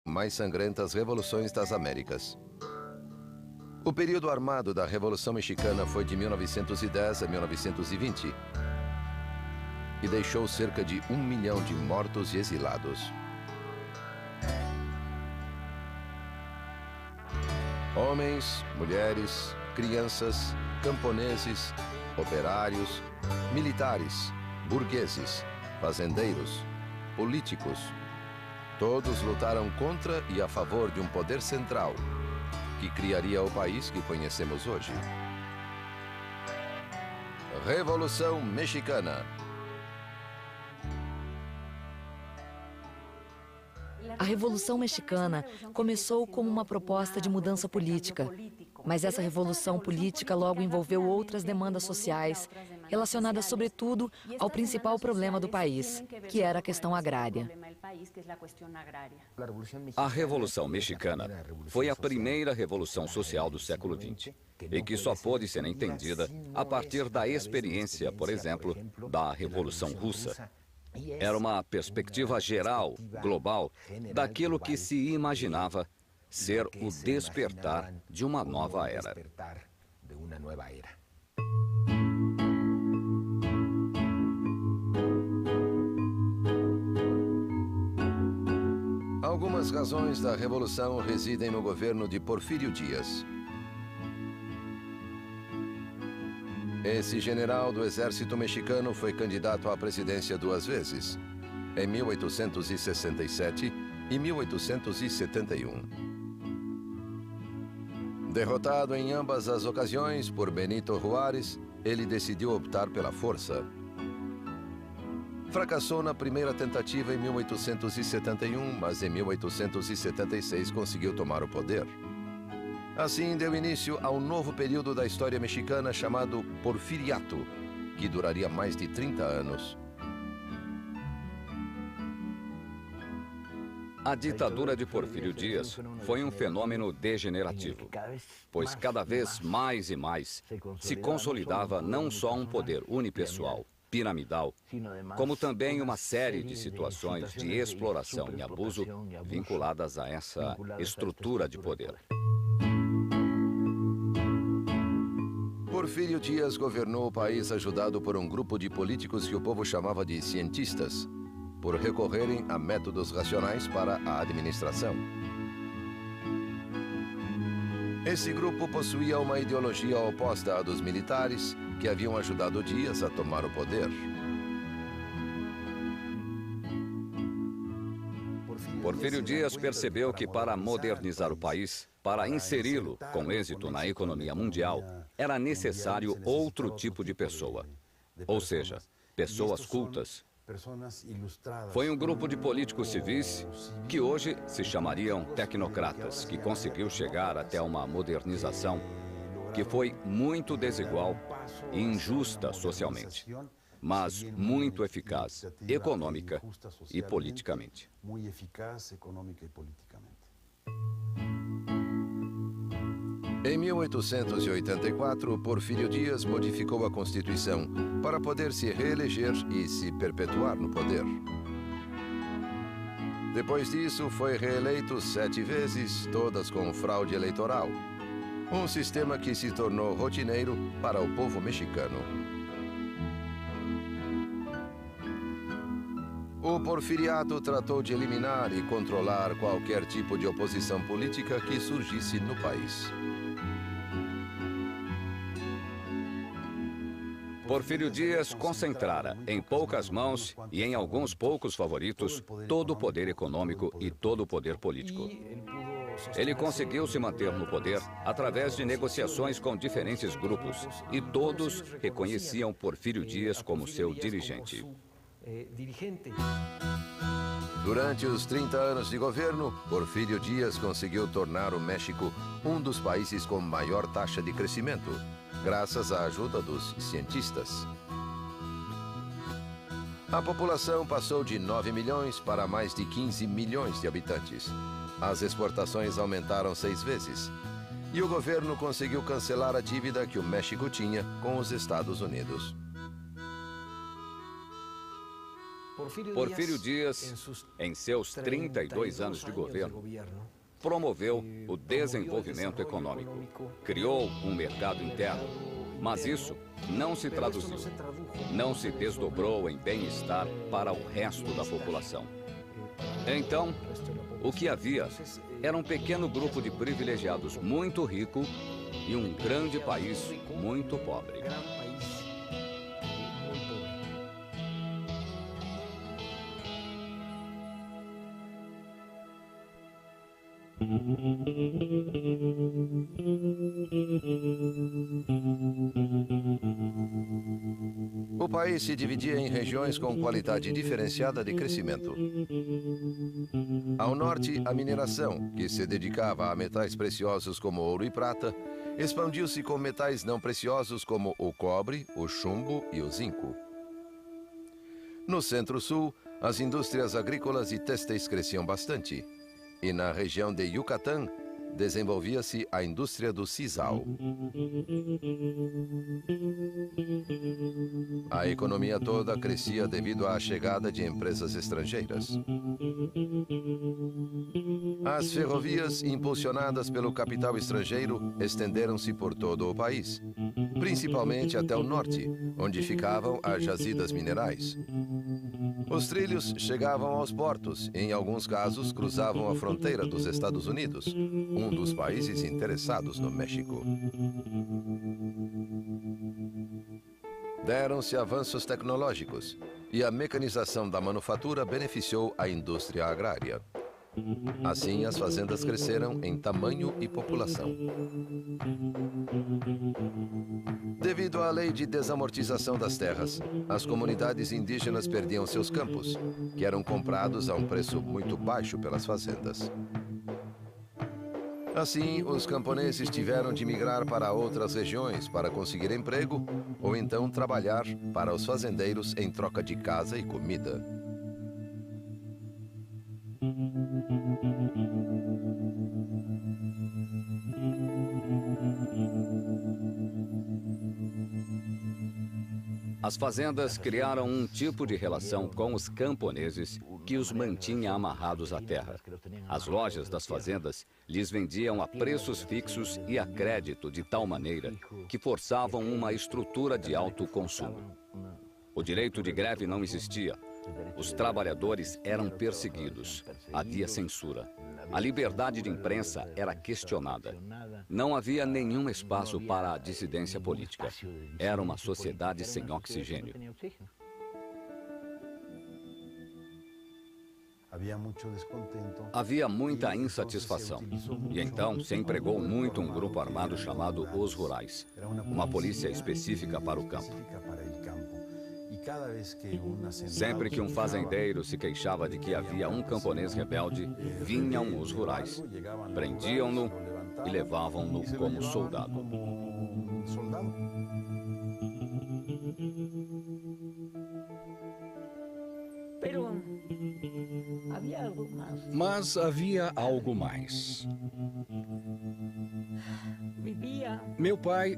mais sangrentas revoluções das Américas. O período armado da Revolução Mexicana foi de 1910 a 1920 e deixou cerca de 1 milhão de mortos e exilados. Homens, mulheres, crianças, camponeses, operários, militares, burgueses, fazendeiros, políticos, todos lutaram contra e a favor de um poder central que criaria o país que conhecemos hoje. Revolução Mexicana. A Revolução Mexicana começou como uma proposta de mudança política, mas essa revolução política logo envolveu outras demandas sociais, relacionadas sobretudo ao principal problema do país, que era a questão agrária. A Revolução Mexicana foi a primeira revolução social do século XX e que só pôde ser entendida a partir da experiência, por exemplo, da Revolução Russa. Era uma perspectiva geral, global, daquilo que se imaginava ser o despertar de uma nova era. Algumas razões da Revolução residem no governo de Porfírio Díaz. Esse general do exército mexicano foi candidato à presidência 2 vezes, em 1867 e 1871. Derrotado em ambas as ocasiões por Benito Juárez, ele decidiu optar pela força. Fracassou na primeira tentativa em 1871, mas em 1876 conseguiu tomar o poder. Assim, deu início a um novo período da história mexicana chamado Porfiriato, que duraria mais de 30 anos. A ditadura de Porfírio Díaz foi um fenômeno degenerativo, pois cada vez mais e mais se consolidava não só um poder unipessoal, piramidal, como também uma série de situações de exploração e abuso vinculadas a essa estrutura de poder. Porfírio Díaz governou o país ajudado por um grupo de políticos que o povo chamava de cientistas, por recorrerem a métodos racionais para a administração. Esse grupo possuía uma ideologia oposta à dos militares, que haviam ajudado Díaz a tomar o poder. Porfírio Díaz percebeu que para modernizar o país, para inseri-lo com êxito na economia mundial, era necessário outro tipo de pessoa, ou seja, pessoas cultas. Foi um grupo de políticos civis que hoje se chamariam tecnocratas, que conseguiu chegar até uma modernização que foi muito desigual e injusta socialmente, mas muito eficaz econômica e politicamente. Em 1884, Porfírio Díaz modificou a Constituição para poder se reeleger e se perpetuar no poder. Depois disso, foi reeleito 7 vezes, todas com fraude eleitoral. Um sistema que se tornou rotineiro para o povo mexicano. O Porfiriato tratou de eliminar e controlar qualquer tipo de oposição política que surgisse no país. Porfírio Díaz concentrara em poucas mãos e em alguns poucos favoritos todo o poder econômico e todo o poder político. Ele conseguiu se manter no poder através de negociações com diferentes grupos e todos reconheciam Porfírio Díaz como seu dirigente. Durante os 30 anos de governo, Porfírio Díaz conseguiu tornar o México um dos países com maior taxa de crescimento, graças à ajuda dos cientistas. A população passou de 9 milhões para mais de 15 milhões de habitantes. As exportações aumentaram 6 vezes. E o governo conseguiu cancelar a dívida que o México tinha com os Estados Unidos. Porfírio Dias, em seus 32 anos de governo, promoveu o desenvolvimento econômico, criou um mercado interno, mas isso não se traduziu, não se desdobrou em bem-estar para o resto da população. Então, o que havia era um pequeno grupo de privilegiados muito rico e um grande país muito pobre. O país se dividia em regiões com qualidade diferenciada de crescimento. Ao norte, a mineração, que se dedicava a metais preciosos como ouro e prata, expandiu-se com metais não preciosos como o cobre, o chumbo e o zinco. No centro-sul, as indústrias agrícolas e têxteis cresciam bastante. E na região de Yucatán, desenvolvia-se a indústria do sisal. A economia toda crescia devido à chegada de empresas estrangeiras. As ferrovias, impulsionadas pelo capital estrangeiro, estenderam-se por todo o país, principalmente até o norte, onde ficavam as jazidas minerais. Os trilhos chegavam aos portos e, em alguns casos, cruzavam a fronteira dos Estados Unidos, um dos países interessados no México. Deram-se avanços tecnológicos e a mecanização da manufatura beneficiou a indústria agrária. Assim, as fazendas cresceram em tamanho e população. Devido à lei de desamortização das terras, as comunidades indígenas perdiam seus campos, que eram comprados a um preço muito baixo pelas fazendas. Assim, os camponeses tiveram de migrar para outras regiões para conseguir emprego ou então trabalhar para os fazendeiros em troca de casa e comida. As fazendas criaram um tipo de relação com os camponeses que os mantinha amarrados à terra. As lojas das fazendas lhes vendiam a preços fixos e a crédito de tal maneira que forçavam uma estrutura de alto consumo. O direito de greve não existia. Os trabalhadores eram perseguidos. Havia censura. A liberdade de imprensa era questionada. Não havia nenhum espaço para a dissidência política. Era uma sociedade sem oxigênio. Havia muita insatisfação. E então se empregou muito um grupo armado chamado Os Rurais, uma polícia específica para o campo. Sempre que um fazendeiro se queixava de que havia um camponês rebelde, vinham os rurais, prendiam-no e levavam-no como soldado. Mas havia algo mais. Meu pai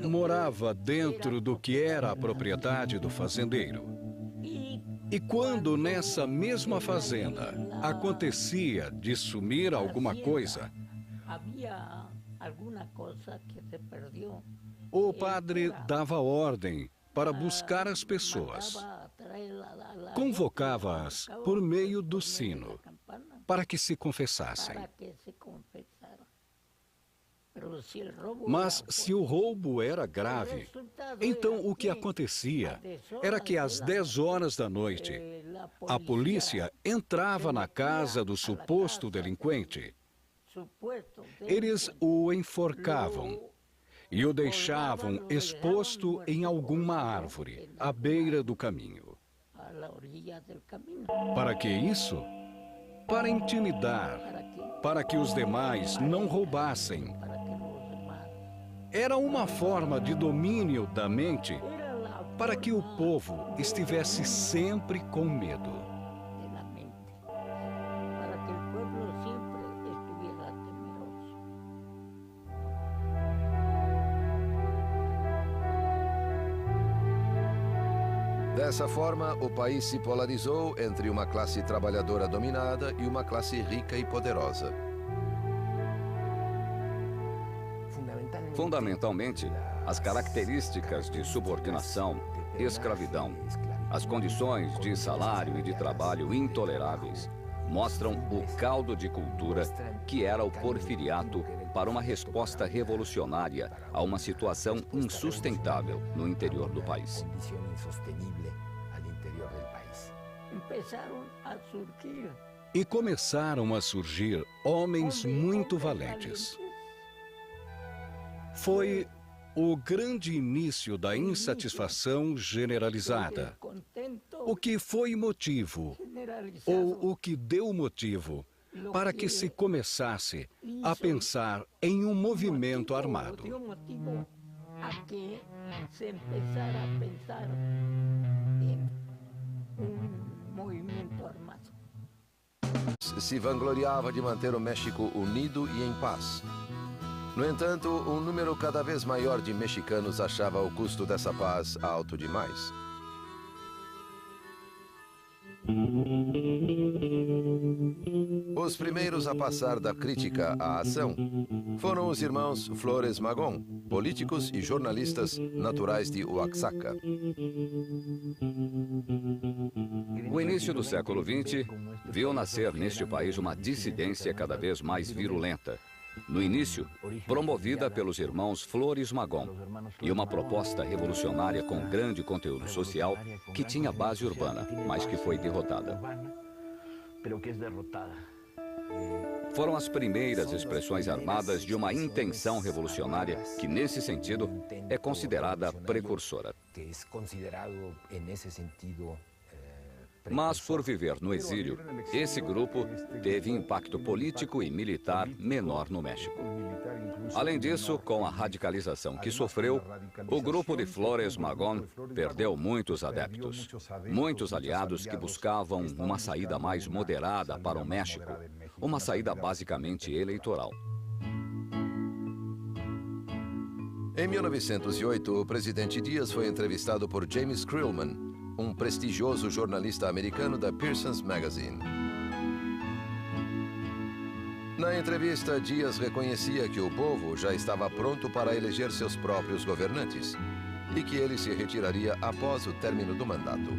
morava dentro do que era a propriedade do fazendeiro. E quando nessa mesma fazenda acontecia de sumir alguma coisa, o padre dava ordem para buscar as pessoas. Convocava-as por meio do sino, para que se confessassem. Mas se o roubo era grave, então o que acontecia era que às 10 horas da noite, a polícia entrava na casa do suposto delinquente. Eles o enforcavam e o deixavam exposto em alguma árvore, à beira do caminho. Para que isso? Para intimidar, para que os demais não roubassem. Era uma forma de domínio da mente para que o povo estivesse sempre com medo. Dessa forma, o país se polarizou entre uma classe trabalhadora dominada e uma classe rica e poderosa. Fundamentalmente, as características de subordinação, escravidão, as condições de salário e de trabalho intoleráveis mostram o caldo de cultura que era o porfiriato para uma resposta revolucionária a uma situação insustentável no interior do país. E começaram a surgir homens muito valentes. Foi o grande início da insatisfação generalizada. O que foi motivo, ou o que deu motivo, para que se começasse a pensar em um movimento armado. Se vangloriava de manter o México unido e em paz. No entanto, um número cada vez maior de mexicanos achava o custo dessa paz alto demais. Os primeiros a passar da crítica à ação foram os irmãos Flores Magón, políticos e jornalistas naturais de Oaxaca. O início do século XX viu nascer neste país uma dissidência cada vez mais virulenta. No início, promovida pelos irmãos Flores Magón, e uma proposta revolucionária com grande conteúdo social que tinha base urbana, mas que foi derrotada. Foram as primeiras expressões armadas de uma intenção revolucionária que, nesse sentido, é considerada precursora. Mas, por viver no exílio, esse grupo teve impacto político e militar menor no México. Além disso, com a radicalização que sofreu, o grupo de Flores Magón perdeu muitos adeptos, muitos aliados que buscavam uma saída mais moderada para o México, uma saída basicamente eleitoral. Em 1908, o presidente Dias foi entrevistado por James Krillman, um prestigioso jornalista americano da Pearson's Magazine. Na entrevista, Dias reconhecia que o povo já estava pronto para eleger seus próprios governantes e que ele se retiraria após o término do mandato.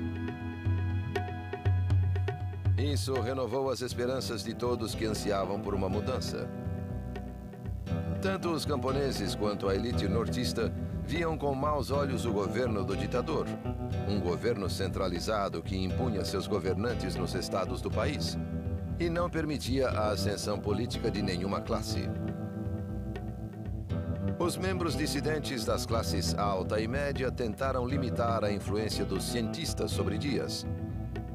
Isso renovou as esperanças de todos que ansiavam por uma mudança. Tanto os camponeses quanto a elite nortista viam com maus olhos o governo do ditador, um governo centralizado que impunha seus governantes nos estados do país e não permitia a ascensão política de nenhuma classe. Os membros dissidentes das classes alta e média tentaram limitar a influência dos cientistas sobre Dias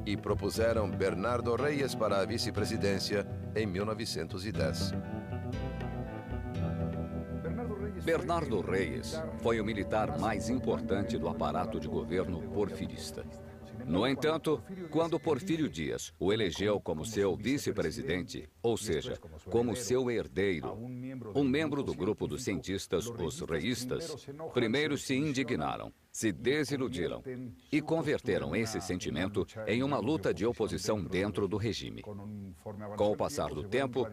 e propuseram Bernardo Reyes para a vice-presidência em 1910. Bernardo Reyes foi o militar mais importante do aparato de governo porfirista. No entanto, quando Porfírio Dias o elegeu como seu vice-presidente, ou seja, como seu herdeiro, um membro do grupo dos cientistas, os reístas, primeiro se indignaram, se desiludiram e converteram esse sentimento em uma luta de oposição dentro do regime. Com o passar do tempo,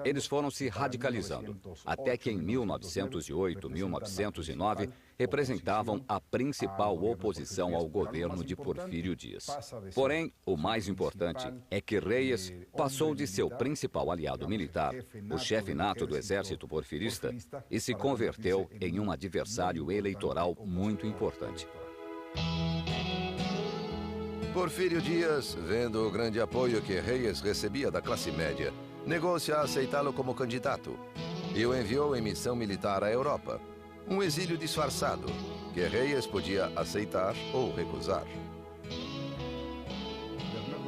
eles foram se radicalizando, até que em 1908, 1909, representavam a principal oposição ao governo de Porfírio Dias. Porém, o mais importante é que Reyes passou de seu principal aliado militar, o chefe nato do exército porfirista, e se converteu em um adversário eleitoral muito importante. Porfírio Dias, vendo o grande apoio que Reyes recebia da classe média, negou-se a aceitá-lo como candidato e o enviou em missão militar à Europa, um exílio disfarçado que Reyes podia aceitar ou recusar.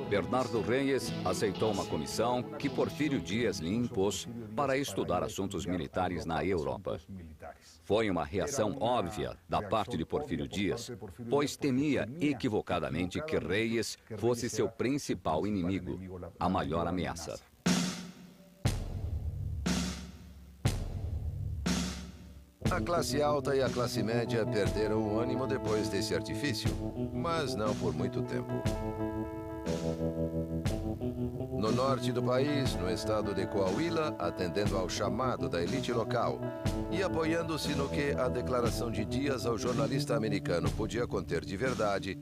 Bernardo Reyes aceitou uma comissão que Porfírio Dias lhe impôs para estudar assuntos militares na Europa. Foi uma reação óbvia da parte de Porfírio Dias, pois temia equivocadamente que Reyes fosse seu principal inimigo, a maior ameaça. A classe alta e a classe média perderam o ânimo depois desse artifício, mas não por muito tempo. No norte do país, no estado de Coahuila, atendendo ao chamado da elite local e apoiando-se no que a declaração de Dias ao jornalista americano podia conter de verdade,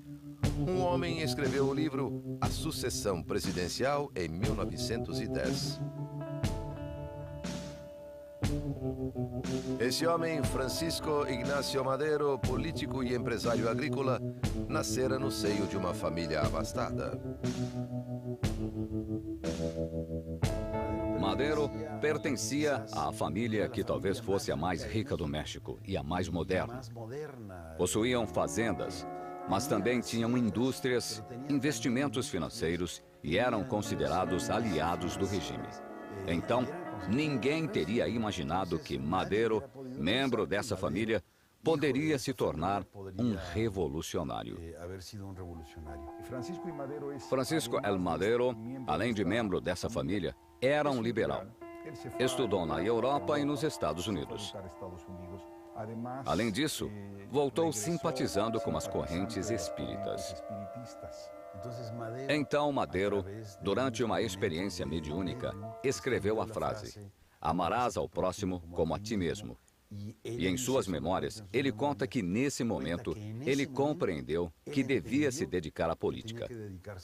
um homem escreveu o livro A Sucessão Presidencial em 1910. Esse homem, Francisco Ignacio Madero, político e empresário agrícola, nascera no seio de uma família abastada. Madero pertencia à família que talvez fosse a mais rica do México e a mais moderna. Possuíam fazendas, mas também tinham indústrias, investimentos financeiros e eram considerados aliados do regime. Então, ninguém teria imaginado que Madero, membro dessa família, poderia se tornar um revolucionário. Francisco El Madero, além de membro dessa família, era um liberal. Estudou na Europa e nos Estados Unidos. Além disso, voltou simpatizando com as correntes espíritas. Então Madero, durante uma experiência mediúnica, escreveu a frase: "Amarás ao próximo como a ti mesmo." E em suas memórias, ele conta que nesse momento, ele compreendeu que devia se dedicar à política.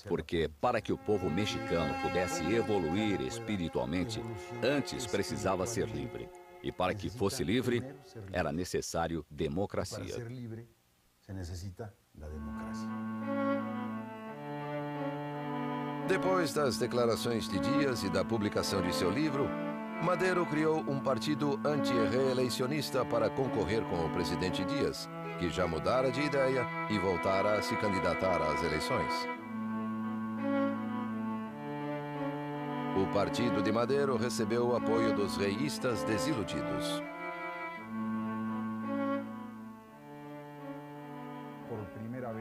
Porque para que o povo mexicano pudesse evoluir espiritualmente, antes precisava ser livre. E para que fosse livre, era necessário democracia. Depois das declarações de Dias e da publicação de seu livro, Madero criou um partido anti-reeleicionista para concorrer com o presidente Dias, que já mudara de ideia e voltara a se candidatar às eleições. O partido de Madero recebeu o apoio dos reístas desiludidos.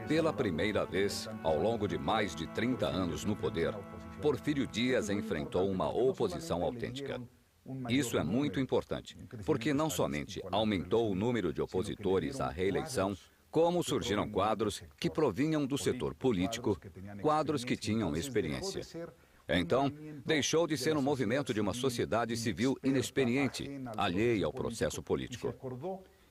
Pela primeira vez, ao longo de mais de 30 anos no poder, Porfírio Dias enfrentou uma oposição autêntica. Isso é muito importante, porque não somente aumentou o número de opositores à reeleição, como surgiram quadros que provinham do setor político, quadros que tinham experiência. Então, deixou de ser um movimento de uma sociedade civil inexperiente, alheia ao processo político.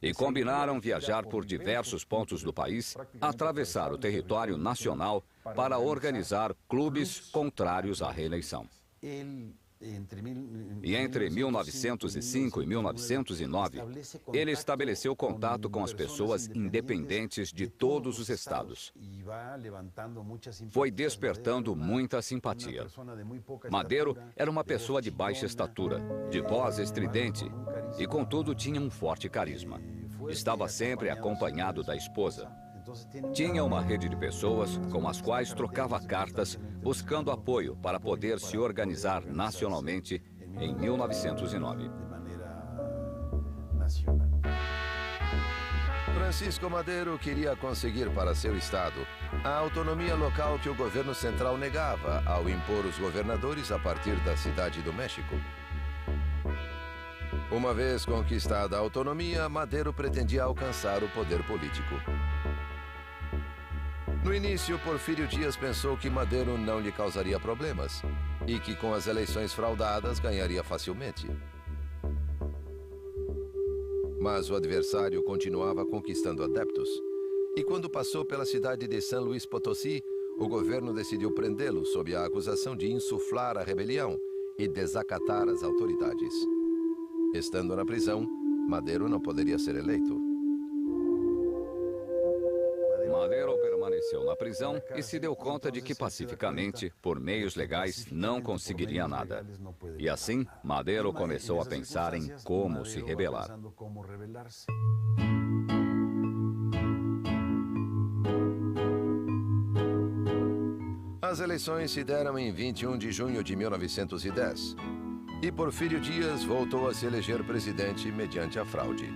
E combinaram viajar por diversos pontos do país, atravessar o território nacional para organizar clubes contrários à reeleição. E entre 1905 e 1909, ele estabeleceu contato com as pessoas independentes de todos os estados. Foi despertando muita simpatia. Madero era uma pessoa de baixa estatura, de voz estridente e, contudo, tinha um forte carisma. Estava sempre acompanhado da esposa. Tinha uma rede de pessoas com as quais trocava cartas, buscando apoio para poder se organizar nacionalmente em 1909. Francisco Madero queria conseguir para seu estado a autonomia local que o governo central negava ao impor os governadores a partir da Cidade do México. Uma vez conquistada a autonomia, Madero pretendia alcançar o poder político. No início, Porfírio Dias pensou que Madero não lhe causaria problemas e que com as eleições fraudadas ganharia facilmente. Mas o adversário continuava conquistando adeptos. E quando passou pela cidade de San Luis Potosí, o governo decidiu prendê-lo sob a acusação de insuflar a rebelião e desacatar as autoridades. Estando na prisão, Madero não poderia ser eleito. Madero permaneceu na prisão e se deu conta de que pacificamente, por meios legais, não conseguiria nada. E assim, Madero começou a pensar em como se rebelar. As eleições se deram em 21 de junho de 1910. E Porfírio Dias voltou a se eleger presidente mediante a fraude.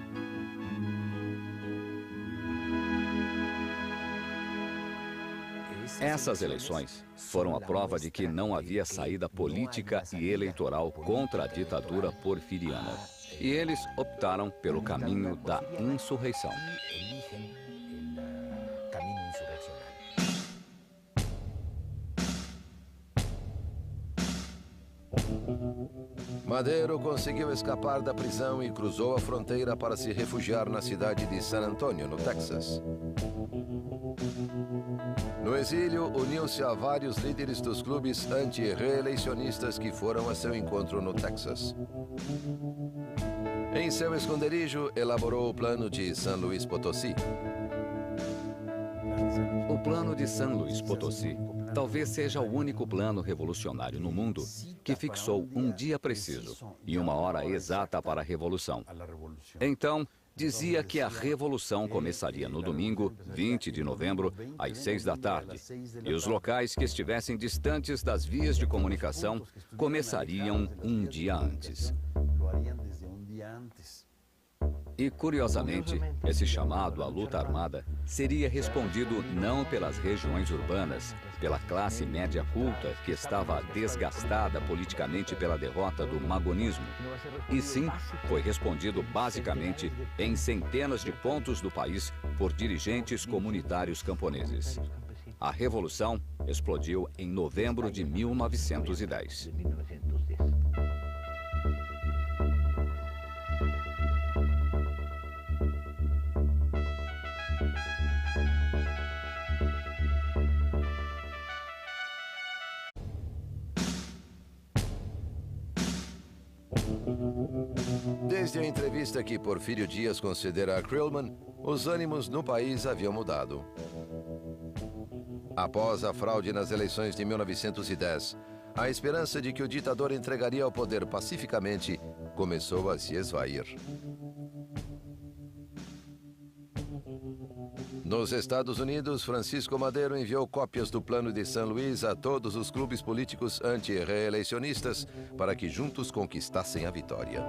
Essas eleições foram a prova de que não havia saída política e eleitoral contra a ditadura porfiriana. E eles optaram pelo caminho da insurreição. Madero conseguiu escapar da prisão e cruzou a fronteira para se refugiar na cidade de San Antonio, no Texas. No exílio, uniu-se a vários líderes dos clubes anti-reeleicionistas que foram a seu encontro no Texas. Em seu esconderijo, elaborou o plano de San Luis Potosí. O plano de San Luis Potosí talvez seja o único plano revolucionário no mundo que fixou um dia preciso e uma hora exata para a revolução. Então, dizia que a revolução começaria no domingo, 20 de novembro, às 6 da tarde, e os locais que estivessem distantes das vias de comunicação começariam um dia antes. E, curiosamente, esse chamado à luta armada seria respondido não pelas regiões urbanas, pela classe média culta que estava desgastada politicamente pela derrota do magonismo, e sim foi respondido basicamente em centenas de pontos do país por dirigentes comunitários camponeses. A revolução explodiu em novembro de 1910. Desde a entrevista que Porfírio Dias concedera a Krillman, os ânimos no país haviam mudado. Após a fraude nas eleições de 1910, a esperança de que o ditador entregaria o poder pacificamente começou a se esvair. Nos Estados Unidos, Francisco Madero enviou cópias do plano de San Luis a todos os clubes políticos anti-reeleicionistas para que juntos conquistassem a vitória.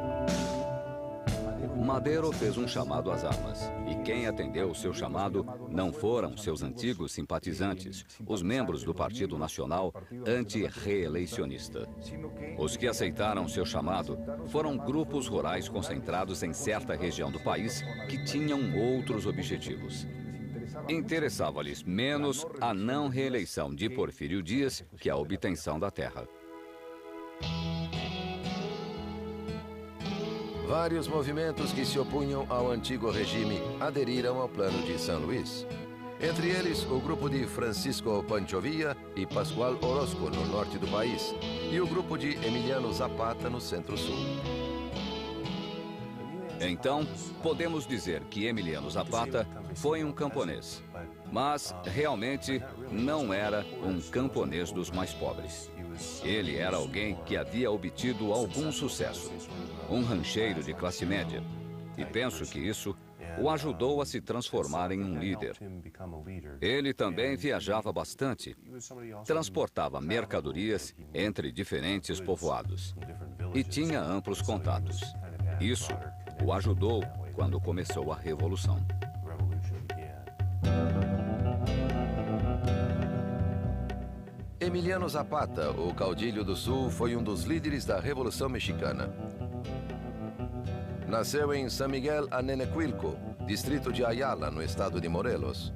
Madero fez um chamado às armas, e quem atendeu o seu chamado não foram seus antigos simpatizantes, os membros do Partido Nacional anti-reeleicionista. Os que aceitaram seu chamado foram grupos rurais concentrados em certa região do país que tinham outros objetivos. Interessava-lhes menos a não reeleição de Porfírio Dias que a obtenção da terra. Vários movimentos que se opunham ao antigo regime aderiram ao plano de San Luis. Entre eles, o grupo de Francisco Pancho Villa e Pascual Orozco, no norte do país, e o grupo de Emiliano Zapata, no centro-sul. Então, podemos dizer que Emiliano Zapata foi um camponês, mas realmente não era um camponês dos mais pobres. Ele era alguém que havia obtido algum sucesso, um rancheiro de classe média, e penso que isso o ajudou a se transformar em um líder. Ele também viajava bastante, transportava mercadorias entre diferentes povoados e tinha amplos contatos. Isso o ajudou quando começou a Revolução. Emiliano Zapata, o caudilho do Sul, foi um dos líderes da Revolução Mexicana. Nasceu em San Miguel Anenecuilco, distrito de Ayala, no estado de Morelos.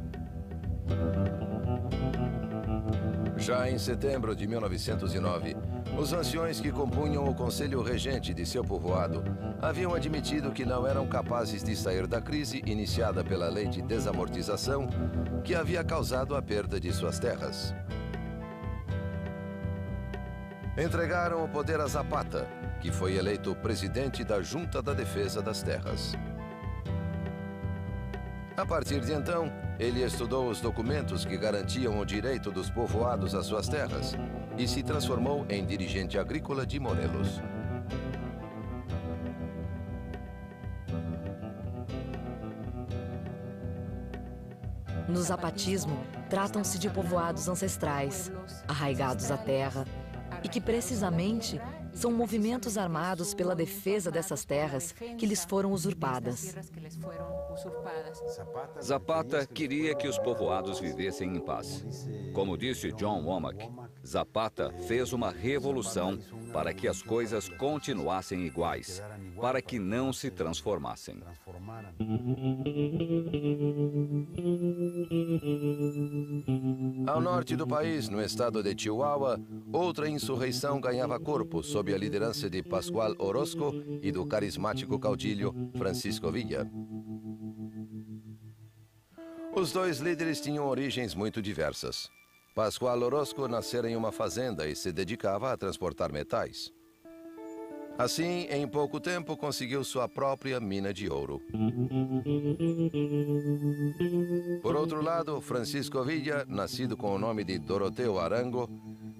Já em setembro de 1909, os anciões que compunham o conselho regente de seu povoado haviam admitido que não eram capazes de sair da crise iniciada pela lei de desamortização que havia causado a perda de suas terras. Entregaram o poder a Zapata, que foi eleito presidente da Junta da Defesa das Terras. A partir de então, ele estudou os documentos que garantiam o direito dos povoados às suas terras e se transformou em dirigente agrícola de Morelos. No zapatismo, tratam-se de povoados ancestrais, arraigados à terra, e que precisamente São movimentos armados pela defesa dessas terras que lhes foram usurpadas. Zapata queria que os povoados vivessem em paz. Como disse John Womack, Zapata fez uma revolução para que as coisas continuassem iguais, para que não se transformassem. Ao norte do país, no estado de Chihuahua, outra insurreição ganhava corpo sob a liderança de Pascual Orozco e do carismático caudilho Francisco Villa. Os dois líderes tinham origens muito diversas. Pascual Orozco nascera em uma fazenda e se dedicava a transportar metais. Assim, em pouco tempo, conseguiu sua própria mina de ouro. Por outro lado, Francisco Villa, nascido com o nome de Doroteo Arango,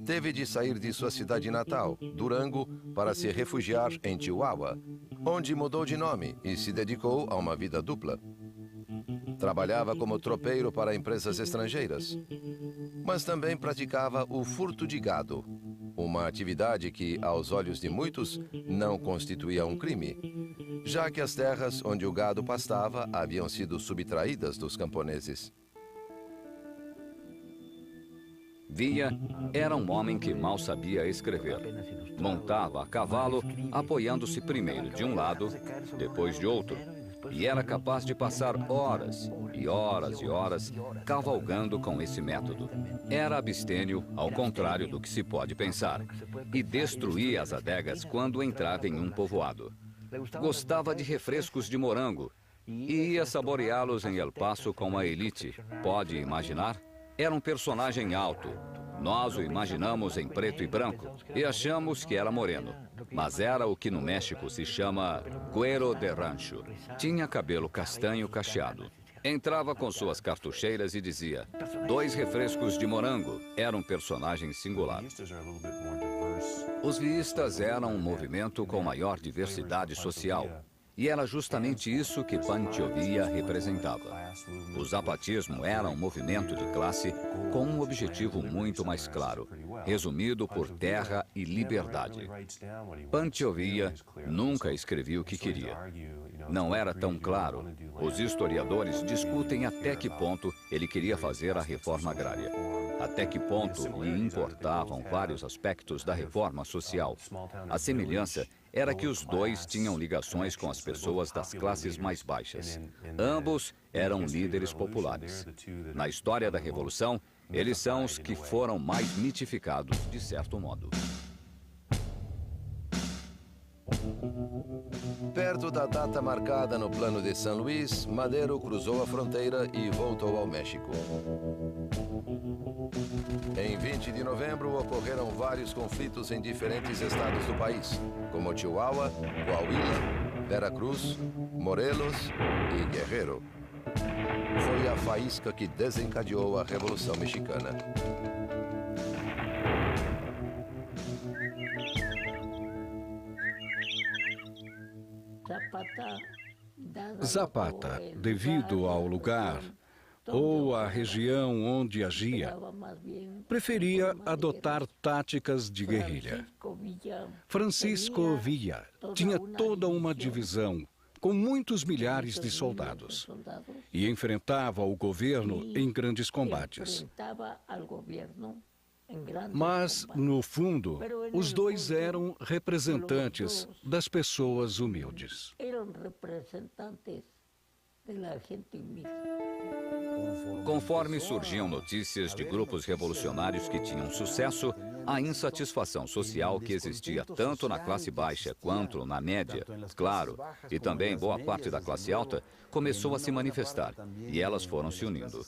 teve de sair de sua cidade natal, Durango, para se refugiar em Chihuahua, onde mudou de nome e se dedicou a uma vida dupla. Trabalhava como tropeiro para empresas estrangeiras, mas também praticava o furto de gado, uma atividade que, aos olhos de muitos, não constituía um crime, já que as terras onde o gado pastava haviam sido subtraídas dos camponeses. Villa era um homem que mal sabia escrever. Montava a cavalo, apoiando-se primeiro de um lado, depois de outro, e era capaz de passar horas e horas e horas cavalgando com esse método. Era abstêmio, ao contrário do que se pode pensar, e destruía as adegas quando entrava em um povoado. Gostava de refrescos de morango e ia saboreá-los em El Paso com a elite. Pode imaginar? Era um personagem alto. Nós o imaginamos em preto e branco e achamos que era moreno. Mas era o que no México se chama güero de rancho. Tinha cabelo castanho cacheado. Entrava com suas cartucheiras e dizia: 2 refrescos de morango. Era um personagem singular. Os viístas eram um movimento com maior diversidade social. E era justamente isso que Pancho Villa representava. O zapatismo era um movimento de classe com um objetivo muito mais claro, resumido por terra e liberdade. Pancho Villa nunca escrevia o que queria. Não era tão claro. Os historiadores discutem até que ponto ele queria fazer a reforma agrária. Até que ponto lhe importavam vários aspectos da reforma social. A semelhança era que os dois tinham ligações com as pessoas das classes mais baixas. Ambos eram líderes populares. Na história da Revolução, eles são os que foram mais mitificados, de certo modo. Perto da data marcada no Plano de San Luis, Madero cruzou a fronteira e voltou ao México. Em 20 de novembro, ocorreram vários conflitos em diferentes estados do país, como Chihuahua, Coahuila, Veracruz, Morelos e Guerrero. Foi a faísca que desencadeou a Revolução Mexicana. Zapata, devido ao lugar ou à região onde agia, preferia adotar táticas de guerrilha. Francisco Villa tinha toda uma divisão com muitos milhares de soldados e enfrentava o governo em grandes combates. Mas, no fundo, os dois eram representantes das pessoas humildes. Conforme surgiam notícias de grupos revolucionários que tinham sucesso, a insatisfação social que existia tanto na classe baixa quanto na média, claro, e também boa parte da classe alta, começou a se manifestar, e elas foram se unindo.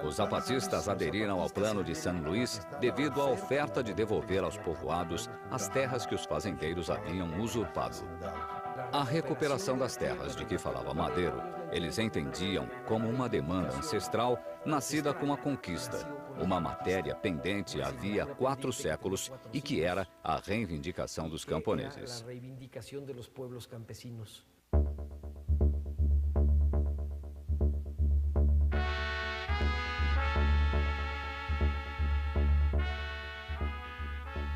Os zapatistas aderiram ao Plano de San Luis devido à oferta de devolver aos povoados as terras que os fazendeiros haviam usurpado. A recuperação das terras de que falava Madero, eles entendiam como uma demanda ancestral nascida com a conquista, uma matéria pendente havia 4 séculos e que era a reivindicação dos camponeses.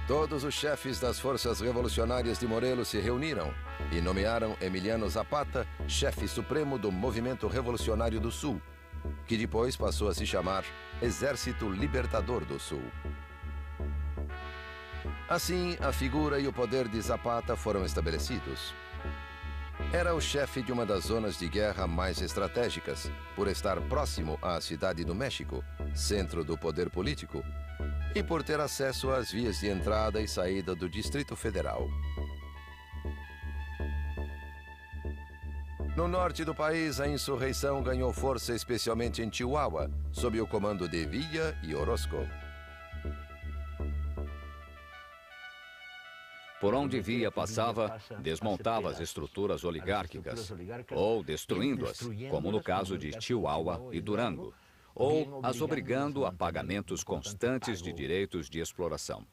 Todos os chefes das forças revolucionárias de Morelos se reuniram e nomearam Emiliano Zapata chefe supremo do Movimento Revolucionário do Sul, que depois passou a se chamar Exército Libertador do Sul. Assim, a figura e o poder de Zapata foram estabelecidos. Era o chefe de uma das zonas de guerra mais estratégicas, por estar próximo à Cidade do México, centro do poder político, e por ter acesso às vias de entrada e saída do Distrito Federal. No norte do país, a insurreição ganhou força especialmente em Chihuahua, sob o comando de Villa e Orozco. Por onde Villa passava, desmontava as estruturas oligárquicas, ou destruindo-as, como no caso de Chihuahua e Durango, ou as obrigando a pagamentos constantes de direitos de exploração.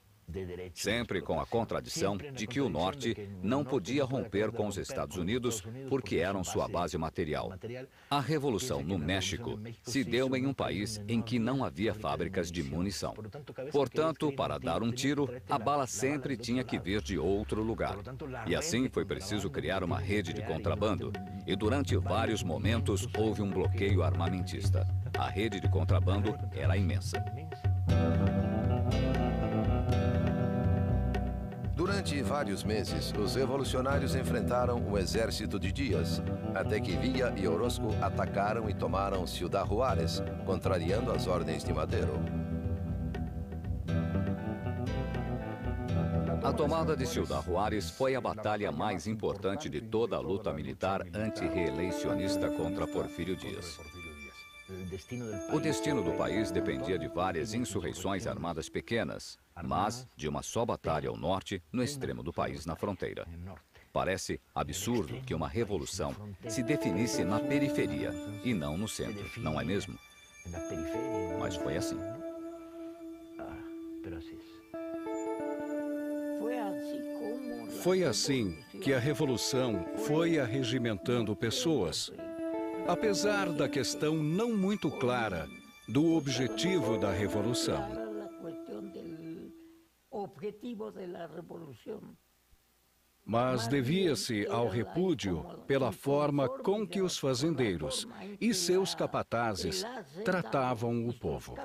Sempre com a contradição de que o Norte não podia romper com os Estados Unidos porque eram sua base material. A Revolução no México se deu em um país em que não havia fábricas de munição. Portanto, para dar um tiro, a bala sempre tinha que vir de outro lugar. E assim foi preciso criar uma rede de contrabando. E durante vários momentos houve um bloqueio armamentista. A rede de contrabando era imensa. Durante vários meses, os revolucionários enfrentaram o exército de Díaz, até que Villa e Orozco atacaram e tomaram Ciudad Juárez, contrariando as ordens de Madero. A tomada de Ciudad Juárez foi a batalha mais importante de toda a luta militar antirreeleicionista contra Porfírio Díaz. O destino do país dependia de várias insurreições armadas pequenas, mas de uma só batalha ao norte, no extremo do país, na fronteira. Parece absurdo que uma revolução se definisse na periferia e não no centro, não é mesmo? Mas foi assim. Foi assim que a revolução foi arregimentando pessoas, apesar da questão não muito clara do objetivo da revolução. Mas devia-se ao repúdio pela forma com que os fazendeiros e seus capatazes tratavam o povo.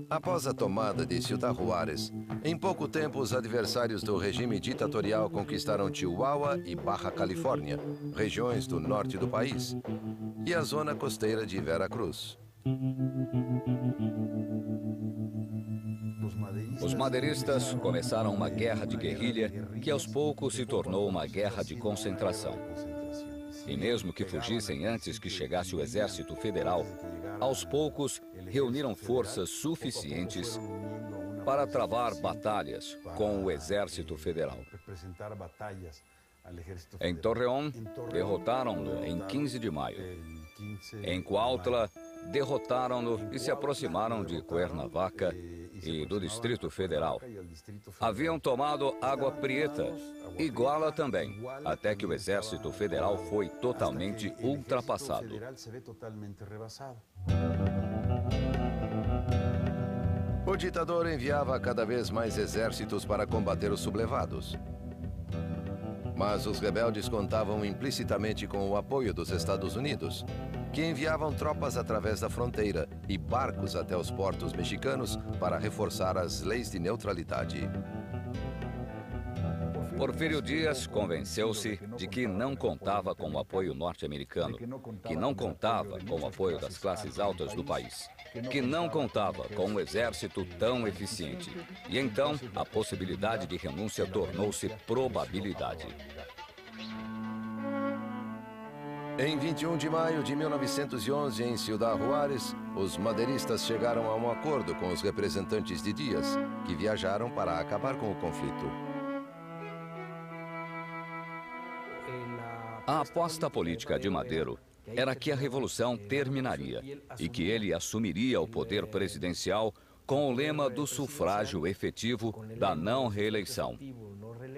Após a tomada de Ciudad Juárez, em pouco tempo os adversários do regime ditatorial conquistaram Chihuahua e Baja Califórnia, regiões do norte do país, e a zona costeira de Veracruz. Os madeiristas começaram uma guerra de guerrilha que aos poucos se tornou uma guerra de concentração. E mesmo que fugissem antes que chegasse o Exército Federal, aos poucos reuniram forças suficientes para travar batalhas com o Exército Federal. Em Torreón, derrotaram-no em 15 de maio. Em Cuautla, derrotaram-no e se aproximaram de Cuernavaca e do Distrito Federal. Haviam tomado Água Prieta e Iguala também, até que o Exército Federal foi totalmente ultrapassado. O ditador enviava cada vez mais exércitos para combater os sublevados. Mas os rebeldes contavam implicitamente com o apoio dos Estados Unidos, que enviavam tropas através da fronteira e barcos até os portos mexicanos para reforçar as leis de neutralidade. Porfírio Díaz convenceu-se de que não contava com o apoio norte-americano, que não contava com o apoio das classes altas do país, que não contava com um exército tão eficiente. E então, a possibilidade de renúncia tornou-se probabilidade. Em 21 de maio de 1911, em Ciudad Juárez, os madeiristas chegaram a um acordo com os representantes de Díaz, que viajaram para acabar com o conflito. A aposta política de Madero era que a revolução terminaria e que ele assumiria o poder presidencial com o lema do sufrágio efetivo da não reeleição.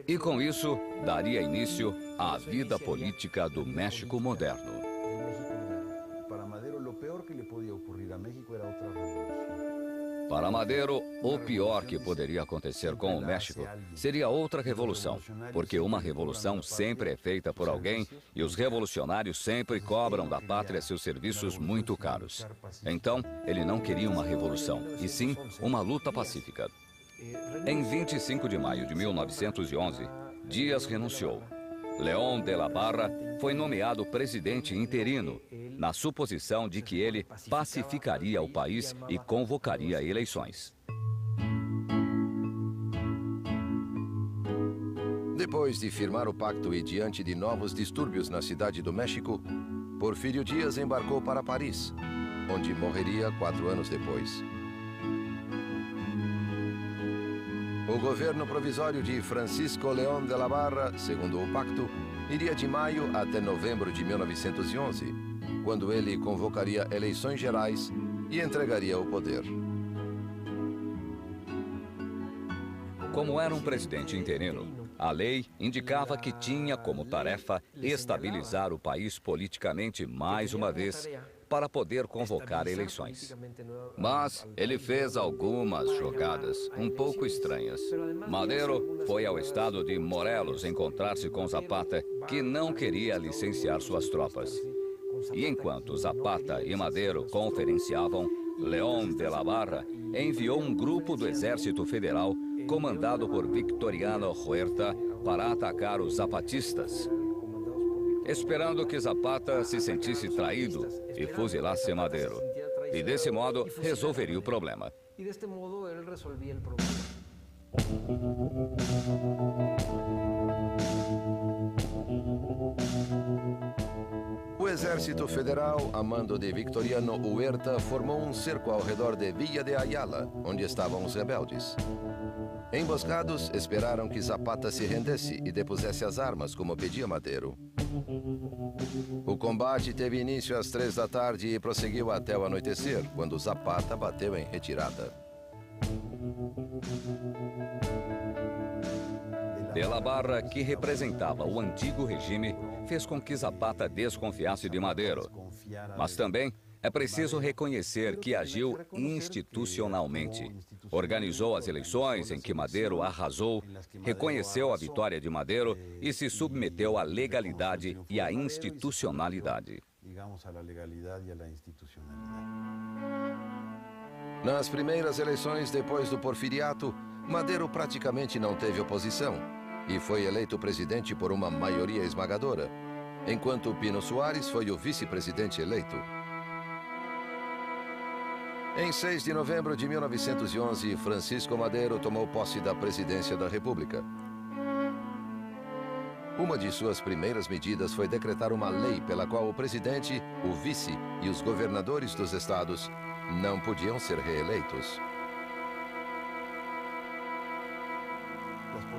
E com isso, daria início à vida política do México moderno. Para Madero, lo peor que le podía ocurrir a México era otra revolución. Para Madero, o pior que poderia acontecer com o México seria outra revolução, porque uma revolução sempre é feita por alguém e os revolucionários sempre cobram da pátria seus serviços muito caros. Então, ele não queria uma revolução, e sim uma luta pacífica. Em 25 de maio de 1911, Díaz renunciou. León de la Barra foi nomeado presidente interino, na suposição de que ele pacificaria o país e convocaria eleições. Depois de firmar o pacto e diante de novos distúrbios na cidade do México, Porfírio Díaz embarcou para Paris, onde morreria 4 anos depois. O governo provisório de Francisco León de la Barra, segundo o pacto, iria de maio até novembro de 1911, quando ele convocaria eleições gerais e entregaria o poder. Como era um presidente interino, a lei indicava que tinha como tarefa estabilizar o país politicamente mais uma vez, para poder convocar eleições. Mas ele fez algumas jogadas um pouco estranhas. Madero foi ao estado de Morelos encontrar-se com Zapata, que não queria licenciar suas tropas. E enquanto Zapata e Madero conferenciavam, León de la Barra enviou um grupo do Exército Federal, comandado por Victoriano Huerta, para atacar os zapatistas, esperando que Zapata se sentisse traído e fuzilasse Madero. E desse modo, resolveria o problema. O Exército Federal, a mando de Victoriano Huerta, formou um cerco ao redor de Villa de Ayala, onde estavam os rebeldes. Emboscados, esperaram que Zapata se rendesse e depusesse as armas, como pedia Madero. O combate teve início às 3 da tarde e prosseguiu até o anoitecer, quando Zapata bateu em retirada. De la Barra, que representava o antigo regime, fez com que Zapata desconfiasse de Madero. Mas também é preciso reconhecer que agiu institucionalmente. Organizou as eleições em que Madero arrasou, reconheceu a vitória de Madero e se submeteu à legalidade e à institucionalidade. Nas primeiras eleições depois do porfiriato, Madero praticamente não teve oposição e foi eleito presidente por uma maioria esmagadora, enquanto Pino Soares foi o vice-presidente eleito. Em 6 de novembro de 1911, Francisco Madero tomou posse da presidência da República. Uma de suas primeiras medidas foi decretar uma lei pela qual o presidente, o vice e os governadores dos estados não podiam ser reeleitos.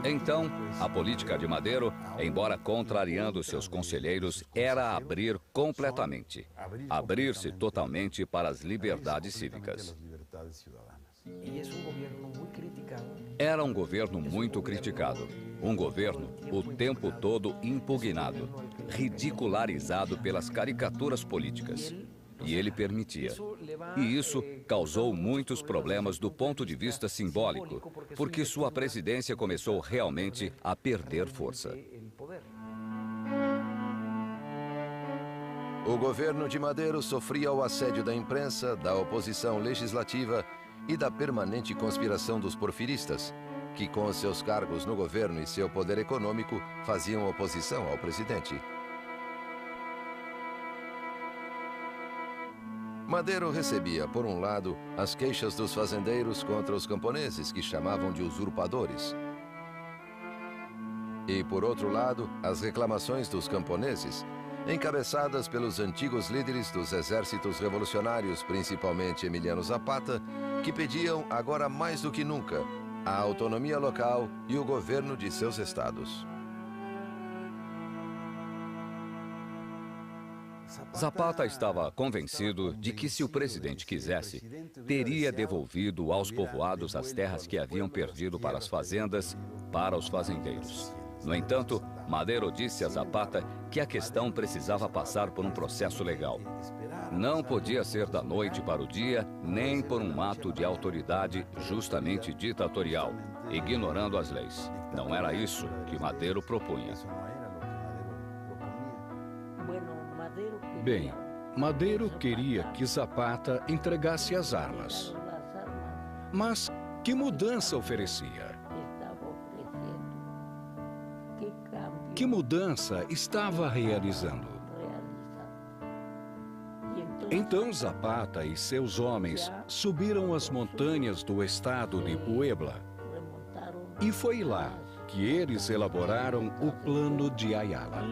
Então, a política de Madero, embora contrariando seus conselheiros, era abrir completamente, abrir-se totalmente para as liberdades cívicas. Era um governo muito criticado, um governo o tempo todo impugnado, ridicularizado pelas caricaturas políticas. E ele permitia. E isso causou muitos problemas do ponto de vista simbólico, porque sua presidência começou realmente a perder força. O governo de Madero sofria o assédio da imprensa, da oposição legislativa e da permanente conspiração dos porfiristas, que com os seus cargos no governo e seu poder econômico faziam oposição ao presidente. Madero recebia, por um lado, as queixas dos fazendeiros contra os camponeses, que chamavam de usurpadores. E, por outro lado, as reclamações dos camponeses, encabeçadas pelos antigos líderes dos exércitos revolucionários, principalmente Emiliano Zapata, que pediam, agora mais do que nunca, a autonomia local e o governo de seus estados. Zapata estava convencido de que, se o presidente quisesse, teria devolvido aos povoados as terras que haviam perdido para as fazendas, para os fazendeiros. No entanto, Madero disse a Zapata que a questão precisava passar por um processo legal. Não podia ser da noite para o dia, nem por um ato de autoridade justamente ditatorial, ignorando as leis. Não era isso que Madero propunha. Bem, Madero queria que Zapata entregasse as armas. Mas que mudança oferecia? Que mudança estava realizando? Então Zapata e seus homens subiram as montanhas do estado de Puebla. E foi lá que eles elaboraram o Plano de Ayala.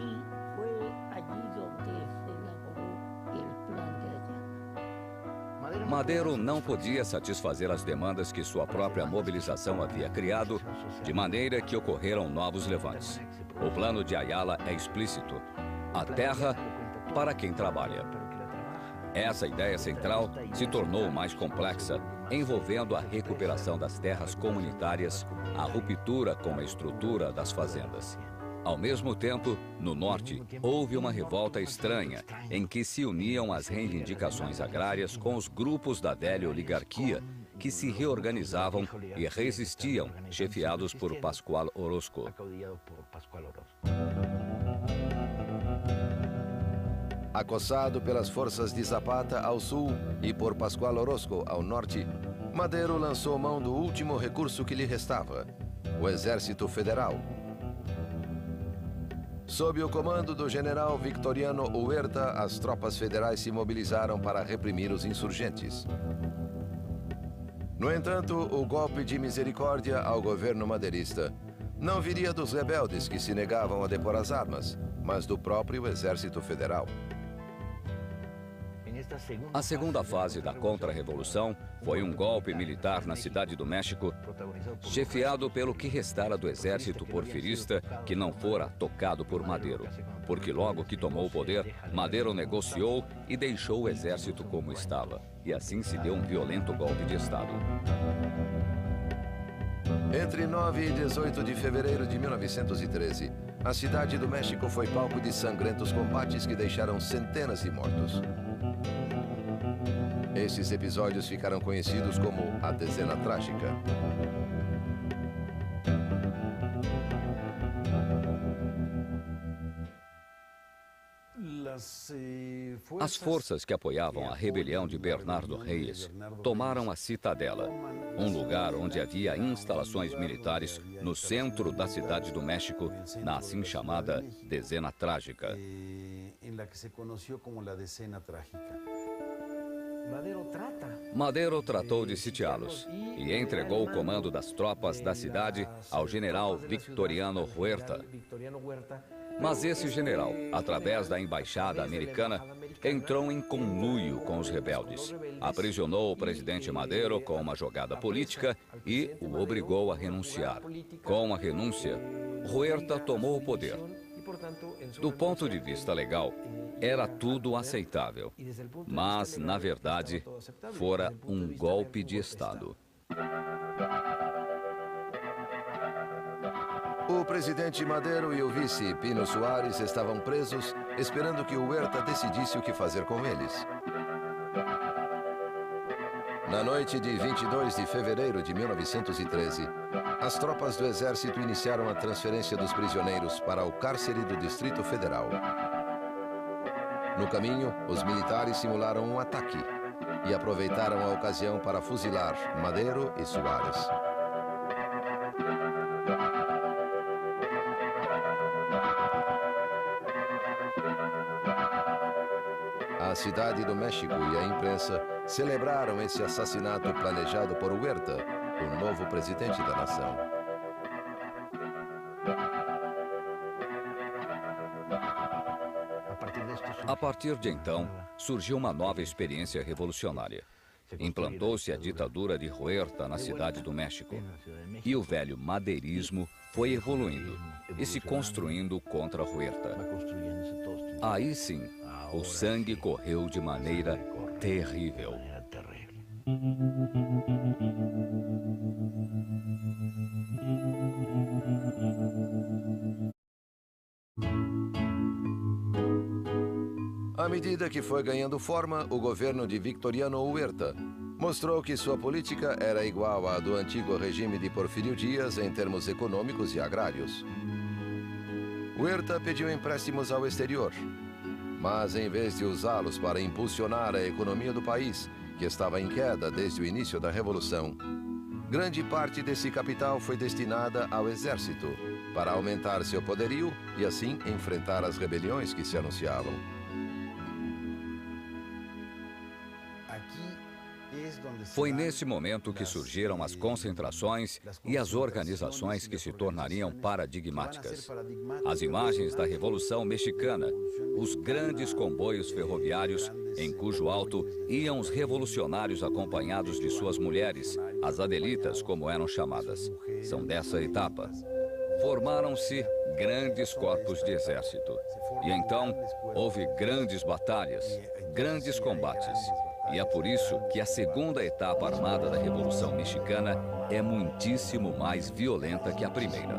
Madero não podia satisfazer as demandas que sua própria mobilização havia criado, de maneira que ocorreram novos levantes. O Plano de Ayala é explícito: a terra para quem trabalha. Essa ideia central se tornou mais complexa, envolvendo a recuperação das terras comunitárias, a ruptura com a estrutura das fazendas. Ao mesmo tempo, no norte, houve uma revolta estranha, em que se uniam as reivindicações agrárias com os grupos da velha oligarquia, que se reorganizavam e resistiam, chefiados por Pascual Orozco. Acossado pelas forças de Zapata ao sul e por Pascual Orozco ao norte, Madero lançou mão do último recurso que lhe restava: o Exército Federal. Sob o comando do general Victoriano Huerta, as tropas federais se mobilizaram para reprimir os insurgentes. No entanto, o golpe de misericórdia ao governo maderista não viria dos rebeldes que se negavam a depor as armas, mas do próprio Exército Federal. A segunda fase da contra-revolução foi um golpe militar na Cidade do México, chefiado pelo que restara do exército porfirista que não fora tocado por Madero, porque logo que tomou o poder, Madero negociou e deixou o exército como estava, e assim se deu um violento golpe de Estado. Entre 9 e 18 de fevereiro de 1913, a Cidade do México foi palco de sangrentos combates que deixaram centenas de mortos. Esses episódios ficaram conhecidos como a Dezena Trágica. As forças que apoiavam a rebelião de Bernardo Reyes tomaram a Citadela, um lugar onde havia instalações militares no centro da Cidade do México, na assim chamada Dezena Trágica. Madero tratou de sitiá-los e entregou o comando das tropas da cidade ao general Victoriano Huerta. Mas esse general, através da embaixada americana, entrou em conluio com os rebeldes, aprisionou o presidente Madero com uma jogada política e o obrigou a renunciar. Com a renúncia, Huerta tomou o poder. Do ponto de vista legal, era tudo aceitável, mas, na verdade, fora um golpe de Estado. O presidente Madero e o vice Pino Suárez estavam presos, esperando que Huerta decidisse o que fazer com eles. Na noite de 22 de fevereiro de 1913, as tropas do Exército iniciaram a transferência dos prisioneiros para o cárcere do Distrito Federal. No caminho, os militares simularam um ataque e aproveitaram a ocasião para fuzilar Madero e Suárez. A Cidade do México e a imprensa celebraram esse assassinato planejado por Huerta, o novo presidente da nação. A partir de então, surgiu uma nova experiência revolucionária. Implantou-se a ditadura de Huerta na Cidade do México. E o velho madeirismo foi evoluindo e se construindo contra Huerta. Aí sim, o sangue correu de maneira terrível. medida que foi ganhando forma, o governo de Victoriano Huerta mostrou que sua política era igual à do antigo regime de Porfírio Dias em termos econômicos e agrários. Huerta pediu empréstimos ao exterior, mas em vez de usá-los para impulsionar a economia do país, que estava em queda desde o início da Revolução, grande parte desse capital foi destinada ao exército, para aumentar seu poderio e assim enfrentar as rebeliões que se anunciavam. Foi nesse momento que surgiram as concentrações e as organizações que se tornariam paradigmáticas. As imagens da Revolução Mexicana, os grandes comboios ferroviários, em cujo alto iam os revolucionários acompanhados de suas mulheres, as adelitas, como eram chamadas. São dessa etapa. Formaram-se grandes corpos de exército. E então houve grandes batalhas, grandes combates. E é por isso que a segunda etapa armada da Revolução Mexicana é muitíssimo mais violenta que a primeira.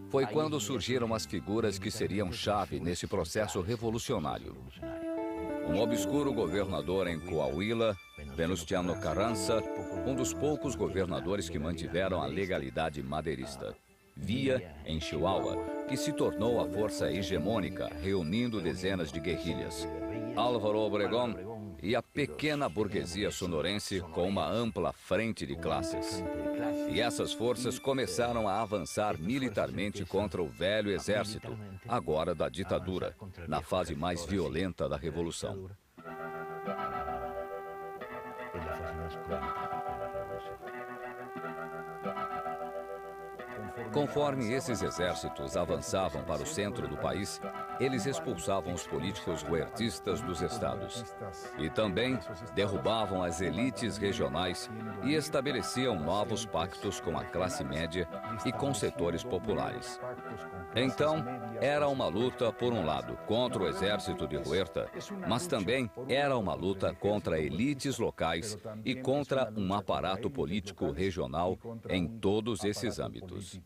Foi quando surgiram as figuras que seriam chave nesse processo revolucionário. Um obscuro governador em Coahuila, Venustiano Carranza, um dos poucos governadores que mantiveram a legalidade madeirista. Villa, em Chihuahua, que se tornou a força hegemônica, reunindo dezenas de guerrilhas. Álvaro Obregón e a pequena burguesia sonorense com uma ampla frente de classes. E essas forças começaram a avançar militarmente contra o velho exército, agora da ditadura, na fase mais violenta da Revolução. Conforme esses exércitos avançavam para o centro do país, eles expulsavam os políticos huertistas dos estados. E também derrubavam as elites regionais e estabeleciam novos pactos com a classe média e com setores populares. Então, era uma luta, por um lado, contra o exército de Huerta, mas também era uma luta contra elites locais e contra um aparato político regional em todos esses âmbitos.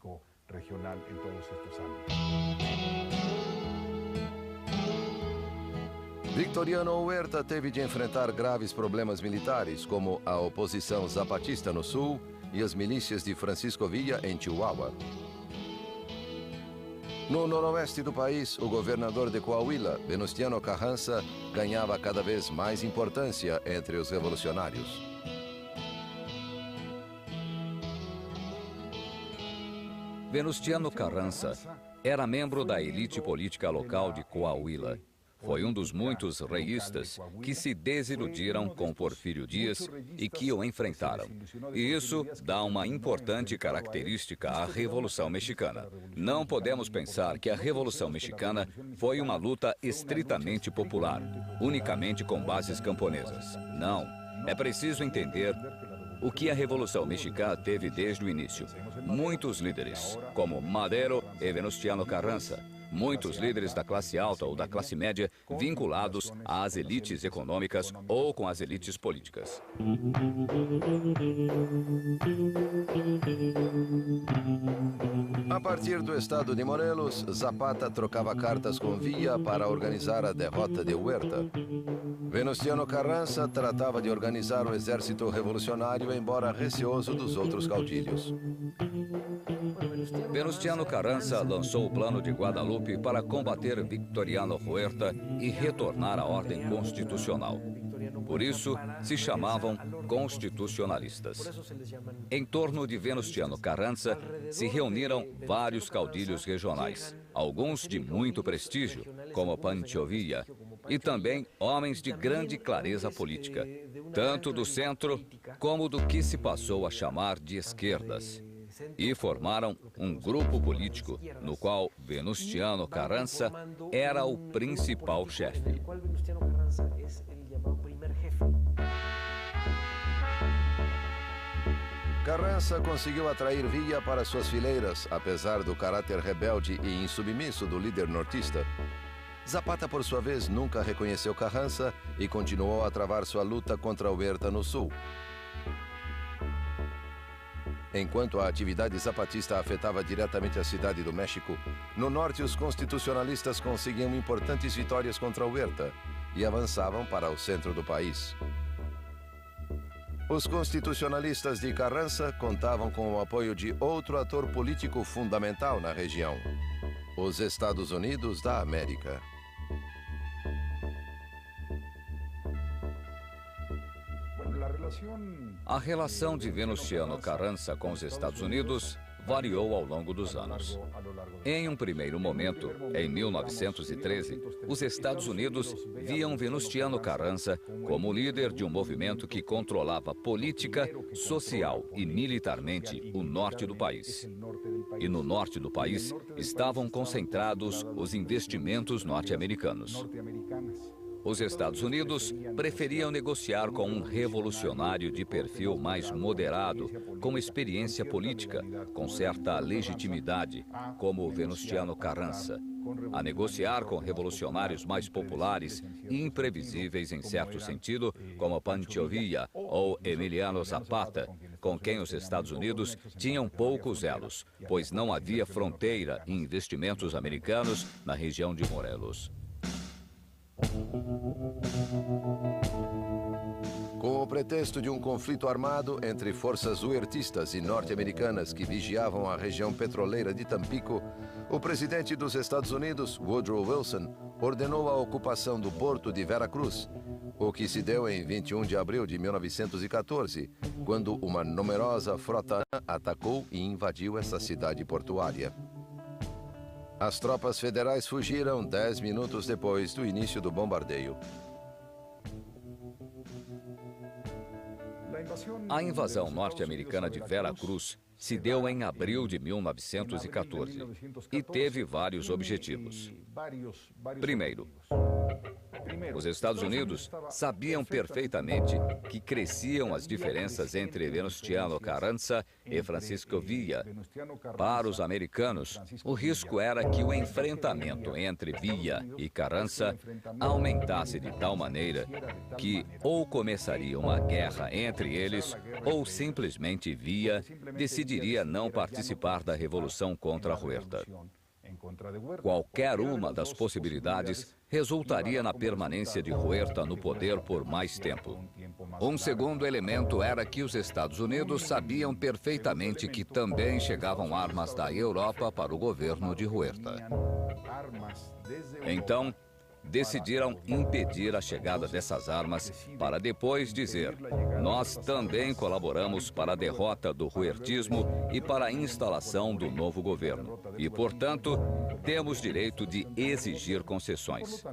Victoriano Huerta teve de enfrentar graves problemas militares, como a oposição zapatista no sul e as milícias de Francisco Villa em Chihuahua. No noroeste do país, o governador de Coahuila, Venustiano Carranza, ganhava cada vez mais importância entre os revolucionários. Venustiano Carranza era membro da elite política local de Coahuila. Foi um dos muitos reístas que se desiludiram com Porfírio Dias e que o enfrentaram. E isso dá uma importante característica à Revolução Mexicana. Não podemos pensar que a Revolução Mexicana foi uma luta estritamente popular, unicamente com bases camponesas. Não. É preciso entender o que a Revolução Mexicana teve desde o início. Muitos líderes, como Madero e Venustiano Carranza, muitos líderes da classe alta ou da classe média vinculados às elites econômicas ou com as elites políticas. A partir do estado de Morelos, Zapata trocava cartas com Villa para organizar a derrota de Huerta. Venustiano Carranza tratava de organizar o exército revolucionário, embora receoso dos outros caudilhos. Venustiano Carranza lançou o Plano de Guadalupe para combater Victoriano Huerta e retornar à ordem constitucional. Por isso, se chamavam constitucionalistas. Em torno de Venustiano Carranza se reuniram vários caudilhos regionais, alguns de muito prestígio, como Pancho Villa, e também homens de grande clareza política, tanto do centro como do que se passou a chamar de esquerdas. E formaram um grupo político no qual Venustiano Carranza era o principal chefe. Carranza conseguiu atrair Villa para suas fileiras, apesar do caráter rebelde e insubmisso do líder nortista. Zapata, por sua vez, nunca reconheceu Carranza e continuou a travar sua luta contra Huerta no sul. Enquanto a atividade zapatista afetava diretamente a cidade do México, no norte os constitucionalistas conseguiam importantes vitórias contra Huerta e avançavam para o centro do país. Os constitucionalistas de Carranza contavam com o apoio de outro ator político fundamental na região, os Estados Unidos da América. A relação de Venustiano Carranza com os Estados Unidos variou ao longo dos anos. Em um primeiro momento, em 1913, os Estados Unidos viam Venustiano Carranza como líder de um movimento que controlava política, social e militarmente o norte do país. E no norte do país estavam concentrados os investimentos norte-americanos. Os Estados Unidos preferiam negociar com um revolucionário de perfil mais moderado, com experiência política, com certa legitimidade, como Venustiano Carranza, a negociar com revolucionários mais populares e imprevisíveis em certo sentido, como Pancho Villa ou Emiliano Zapata, com quem os Estados Unidos tinham poucos elos, pois não havia fronteira e investimentos americanos na região de Morelos. Com o pretexto de um conflito armado entre forças huertistas e norte-americanas que vigiavam a região petroleira de Tampico, o presidente dos Estados Unidos, Woodrow Wilson, ordenou a ocupação do porto de Veracruz, o que se deu em 21 de abril de 1914, quando uma numerosa frota atacou e invadiu essa cidade portuária. As tropas federais fugiram 10 minutos depois do início do bombardeio. A invasão norte-americana de Veracruz se deu em abril de 1914 e teve vários objetivos. Primeiro, os Estados Unidos sabiam perfeitamente que cresciam as diferenças entre Venustiano Carranza e Francisco Villa. Para os americanos, o risco era que o enfrentamento entre Villa e Carranza aumentasse de tal maneira que ou começaria uma guerra entre eles ou simplesmente Villa decidiria não participar da revolução contra Huerta. Qualquer uma das possibilidades resultaria na permanência de Huerta no poder por mais tempo. Um segundo elemento era que os Estados Unidos sabiam perfeitamente que também chegavam armas da Europa para o governo de Huerta. Então, decidiram impedir a chegada dessas armas para depois dizer: nós também colaboramos para a derrota do huertismo e para a instalação do novo governo. E, portanto, temos direito de exigir concessões.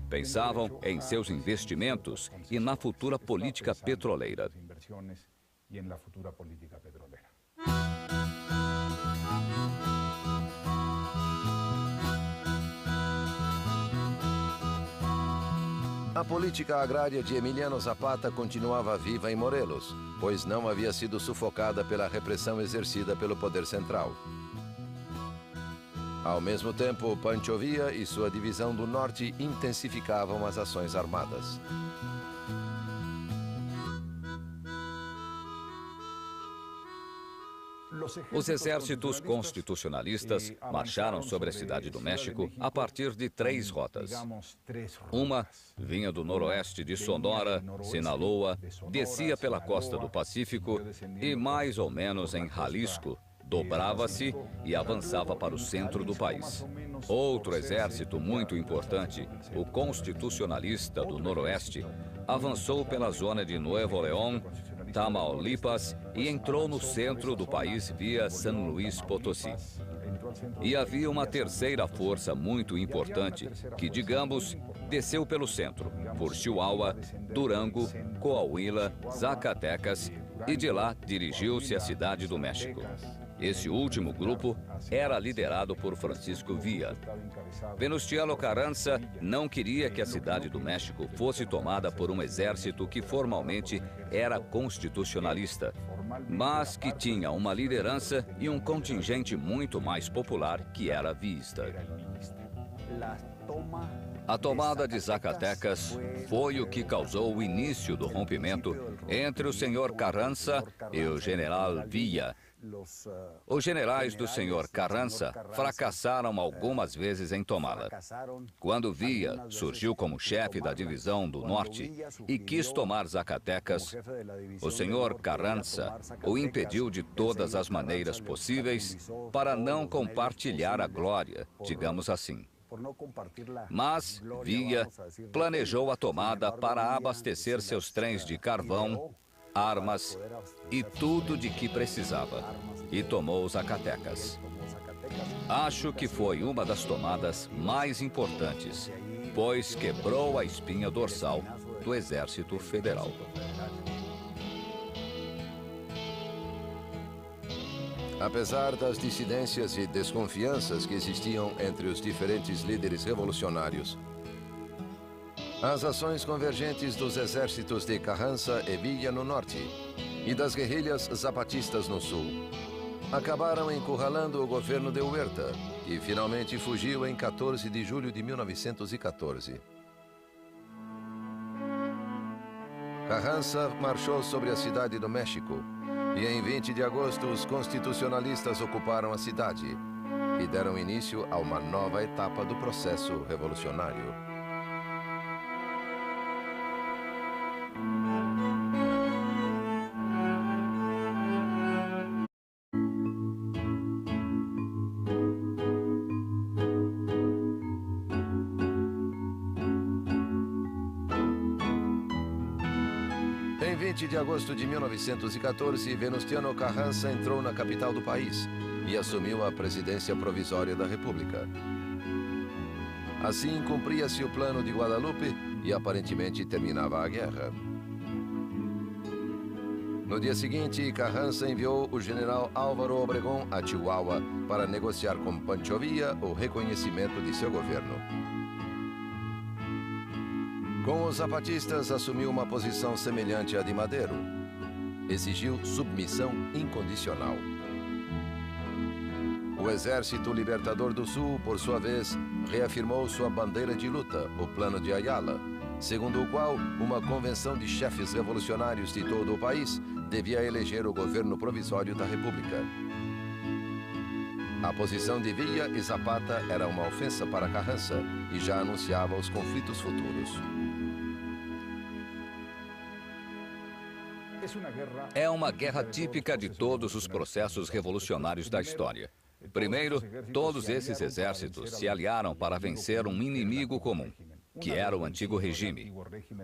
Pensavam em seus investimentos e na futura política petroleira. A política agrária de Emiliano Zapata continuava viva em Morelos, pois não havia sido sufocada pela repressão exercida pelo poder central. Ao mesmo tempo, Pancho Villa e sua divisão do norte intensificavam as ações armadas. Os exércitos constitucionalistas marcharam sobre a cidade do México a partir de 3 rotas. Uma vinha do noroeste de Sonora, Sinaloa, descia pela costa do Pacífico e, mais ou menos em Jalisco, dobrava-se e avançava para o centro do país. Outro exército muito importante, o constitucionalista do noroeste, avançou pela zona de Nuevo León, Tamaulipas e entrou no centro do país via San Luis Potosí. E havia uma terceira força muito importante que, digamos, desceu pelo centro, por Chihuahua, Durango, Coahuila, Zacatecas e de lá dirigiu-se à cidade do México. Esse último grupo era liderado por Francisco Villa. Venustiano Carranza não queria que a cidade do México fosse tomada por um exército que formalmente era constitucionalista, mas que tinha uma liderança e um contingente muito mais popular que era viísta. A tomada de Zacatecas foi o que causou o início do rompimento entre o senhor Carranza e o general Villa, Os generais do senhor Carranza fracassaram algumas vezes em tomá-la. Quando Villa surgiu como chefe da divisão do norte e quis tomar Zacatecas, o senhor Carranza o impediu de todas as maneiras possíveis para não compartilhar a glória, digamos assim. Mas Villa planejou a tomada para abastecer seus trens de carvão, armas e tudo de que precisava, e tomou Zacatecas. Acho que foi uma das tomadas mais importantes, pois quebrou a espinha dorsal do Exército Federal. Apesar das dissidências e desconfianças que existiam entre os diferentes líderes revolucionários, as ações convergentes dos exércitos de Carranza e Villa no norte e das guerrilhas zapatistas no sul acabaram encurralando o governo de Huerta, que finalmente fugiu em 14 de julho de 1914. Carranza marchou sobre a cidade do México e em 20 de agosto os constitucionalistas ocuparam a cidade e deram início a uma nova etapa do processo revolucionário. Em 20 de agosto de 1914, Venustiano Carranza entrou na capital do país e assumiu a presidência provisória da República. Assim, cumpria-se o plano de Guadalupe e aparentemente terminava a guerra. No dia seguinte, Carranza enviou o general Álvaro Obregón a Chihuahua para negociar com Pancho Villa o reconhecimento de seu governo. Com os zapatistas, assumiu uma posição semelhante à de Madero. Exigiu submissão incondicional. O Exército Libertador do Sul, por sua vez, reafirmou sua bandeira de luta, o Plano de Ayala, segundo o qual uma convenção de chefes revolucionários de todo o país devia eleger o governo provisório da República. A posição de Villa e Zapata era uma ofensa para Carranza e já anunciava os conflitos futuros. É uma guerra típica de todos os processos revolucionários da história. Primeiro, todos esses exércitos se aliaram para vencer um inimigo comum, que era o antigo regime.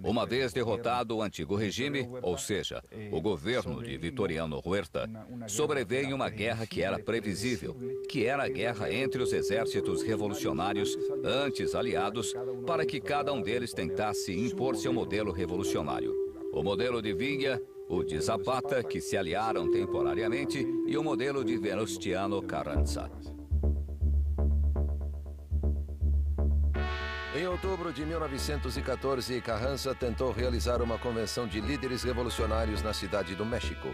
Uma vez derrotado o antigo regime, ou seja, o governo de Victoriano Huerta, sobreveio uma guerra que era previsível, que era a guerra entre os exércitos revolucionários, antes aliados, para que cada um deles tentasse impor seu modelo revolucionário. O modelo de Villa, o de Zapata, que se aliaram temporariamente, e o modelo de Venustiano Carranza. Em outubro de 1914, Carranza tentou realizar uma convenção de líderes revolucionários na cidade do México.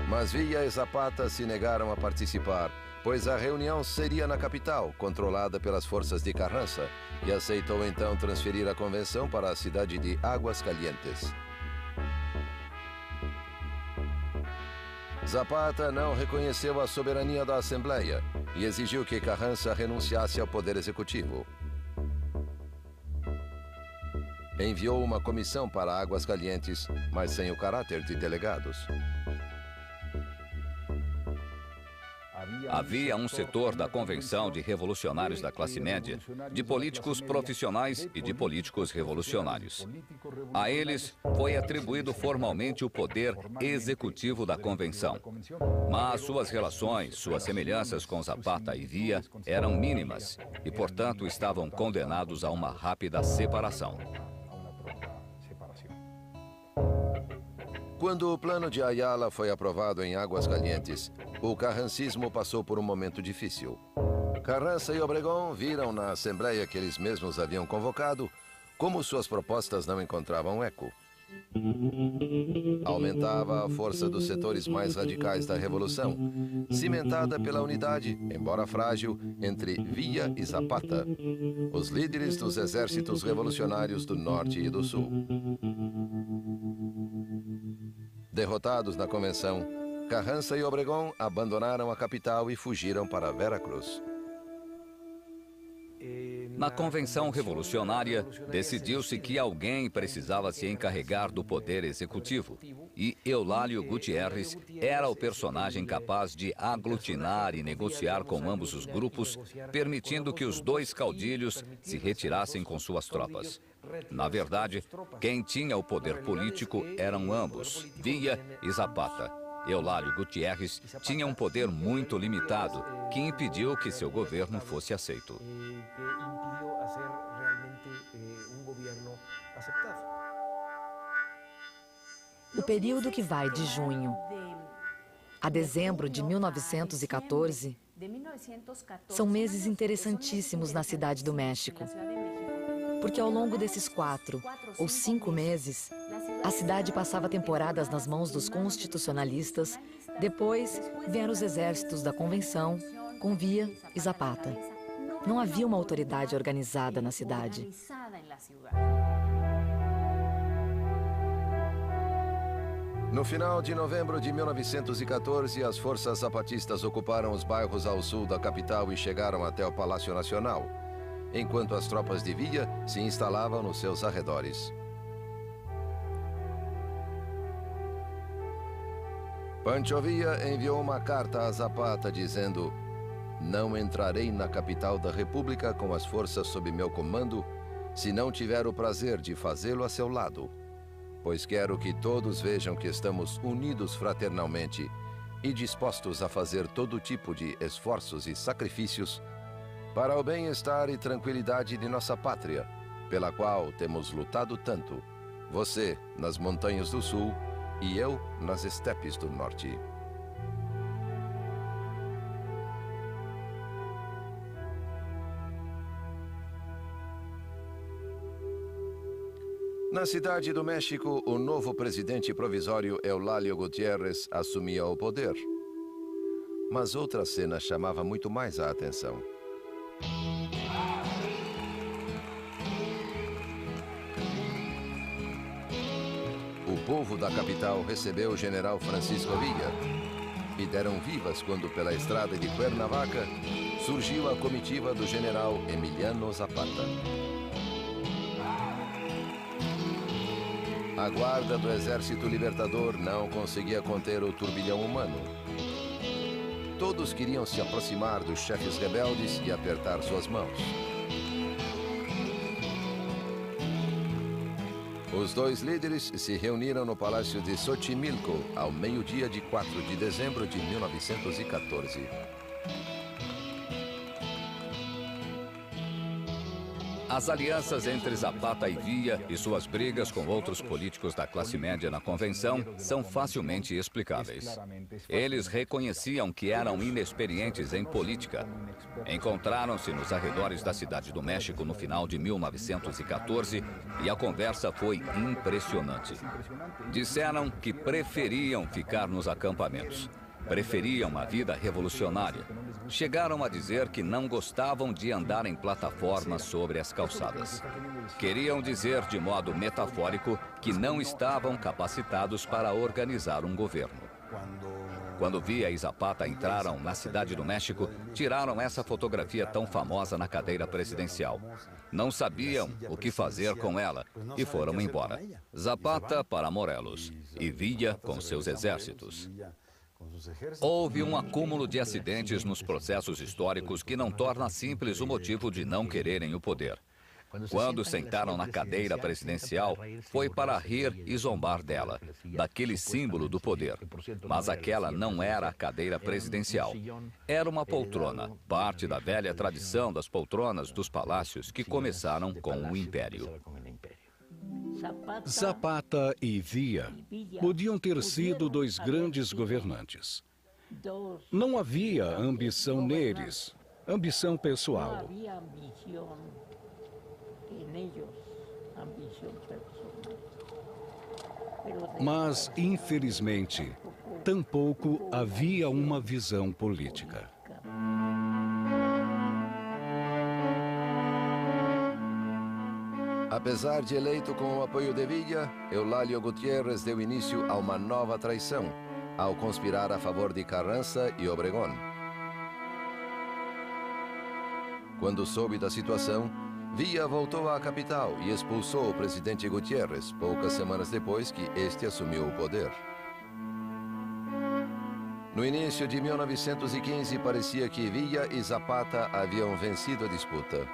Mas Villa e Zapata se negaram a participar, pois a reunião seria na capital, controlada pelas forças de Carranza, e aceitou então transferir a convenção para a cidade de Águas Calientes. Zapata não reconheceu a soberania da Assembleia e exigiu que Carranza renunciasse ao poder executivo. Enviou uma comissão para Águas Calientes, mas sem o caráter de delegados. Havia um setor da Convenção de Revolucionários da Classe Média, de políticos profissionais e de políticos revolucionários. A eles foi atribuído formalmente o poder executivo da Convenção. Mas suas relações, suas semelhanças com Zapata e Villa eram mínimas e, portanto, estavam condenados a uma rápida separação. Quando o plano de Ayala foi aprovado em Águas Calientes, o carrancismo passou por um momento difícil. Carranza e Obregón viram na Assembleia que eles mesmos haviam convocado como suas propostas não encontravam eco. Aumentava a força dos setores mais radicais da Revolução, cimentada pela unidade, embora frágil, entre Villa e Zapata, os líderes dos exércitos revolucionários do Norte e do Sul. Derrotados na convenção, Carranza e Obregón abandonaram a capital e fugiram para Veracruz. Na Convenção Revolucionária, decidiu-se que alguém precisava se encarregar do poder executivo. E Eulálio Gutierrez era o personagem capaz de aglutinar e negociar com ambos os grupos, permitindo que os dois caudilhos se retirassem com suas tropas. Na verdade, quem tinha o poder político eram ambos, Villa e Zapata. Eulálio Gutierrez tinha um poder muito limitado, que impediu que seu governo fosse aceito. O período que vai de junho a dezembro de 1914 são meses interessantíssimos na Cidade do México, porque ao longo desses 4 ou 5 meses, a cidade passava temporadas nas mãos dos constitucionalistas, depois vieram os exércitos da Convenção, com Villa e Zapata. Não havia uma autoridade organizada na cidade. No final de novembro de 1914, as forças zapatistas ocuparam os bairros ao sul da capital e chegaram até o Palácio Nacional, enquanto as tropas de Villa se instalavam nos seus arredores. Pancho Villa enviou uma carta a Zapata dizendo: "Não entrarei na capital da República com as forças sob meu comando, se não tiver o prazer de fazê-lo a seu lado, pois quero que todos vejam que estamos unidos fraternalmente e dispostos a fazer todo tipo de esforços e sacrifícios para o bem-estar e tranquilidade de nossa pátria, pela qual temos lutado tanto, você nas montanhas do sul e eu nas estepes do norte." Na Cidade do México, o novo presidente provisório Eulálio Gutierrez assumia o poder. Mas outra cena chamava muito mais a atenção. O povo da capital recebeu o general Francisco Villa e deram vivas quando, pela estrada de Cuernavaca, surgiu a comitiva do general Emiliano Zapata. A guarda do Exército Libertador não conseguia conter o turbilhão humano. Todos queriam se aproximar dos chefes rebeldes e apertar suas mãos. Os dois líderes se reuniram no Palácio de Xochimilco ao meio-dia de 4 de dezembro de 1914. As alianças entre Zapata e Villa e suas brigas com outros políticos da classe média na Convenção são facilmente explicáveis. Eles reconheciam que eram inexperientes em política. Encontraram-se nos arredores da Cidade do México no final de 1914 e a conversa foi impressionante. Disseram que preferiam ficar nos acampamentos. Preferiam a vida revolucionária. Chegaram a dizer que não gostavam de andar em plataformas sobre as calçadas. Queriam dizer, de modo metafórico, que não estavam capacitados para organizar um governo. Quando Villa e Zapata entraram na Cidade do México, tiraram essa fotografia tão famosa na cadeira presidencial. Não sabiam o que fazer com ela e foram embora. Zapata para Morelos e Villa com seus exércitos. Houve um acúmulo de acidentes nos processos históricos que não torna simples o motivo de não quererem o poder. Quando sentaram na cadeira presidencial, foi para rir e zombar dela, daquele símbolo do poder. Mas aquela não era a cadeira presidencial. Era uma poltrona, parte da velha tradição das poltronas dos palácios que começaram com o Império. Zapata e Villa podiam ter sido dois grandes governantes. Não havia ambição neles, ambição pessoal. Mas, infelizmente, tampouco havia uma visão política. Apesar de eleito com o apoio de Villa, Eulálio Gutiérrez deu início a uma nova traição, ao conspirar a favor de Carranza e Obregón. Quando soube da situação, Villa voltou à capital e expulsou o presidente Gutiérrez, poucas semanas depois que este assumiu o poder. No início de 1915, parecia que Villa e Zapata haviam vencido a disputa.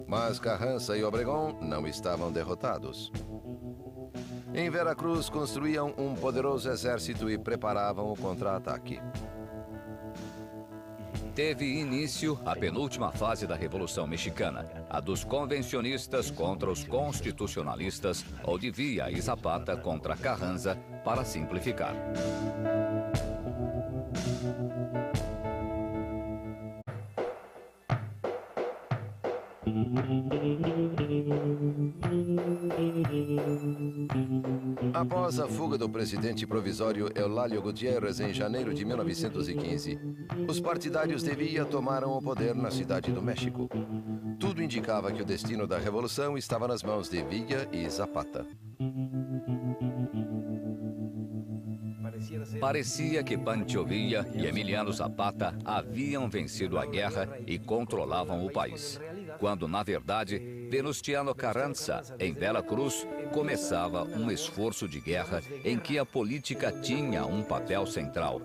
Mas Carranza e Obregón não estavam derrotados. Em Veracruz, construíam um poderoso exército e preparavam o contra-ataque. Teve início a penúltima fase da Revolução Mexicana, a dos convencionistas contra os constitucionalistas, ou de Villa e Zapata contra Carranza, para simplificar. Após a fuga do presidente provisório Eulálio Gutiérrez em janeiro de 1915, os partidários de Villa tomaram o poder na cidade do México. Tudo indicava que o destino da revolução estava nas mãos de Villa e Zapata. Parecia que Pancho Villa e Emiliano Zapata haviam vencido a guerra e controlavam o país, quando, na verdade, Venustiano Carranza, em Veracruz, começava um esforço de guerra em que a política tinha um papel central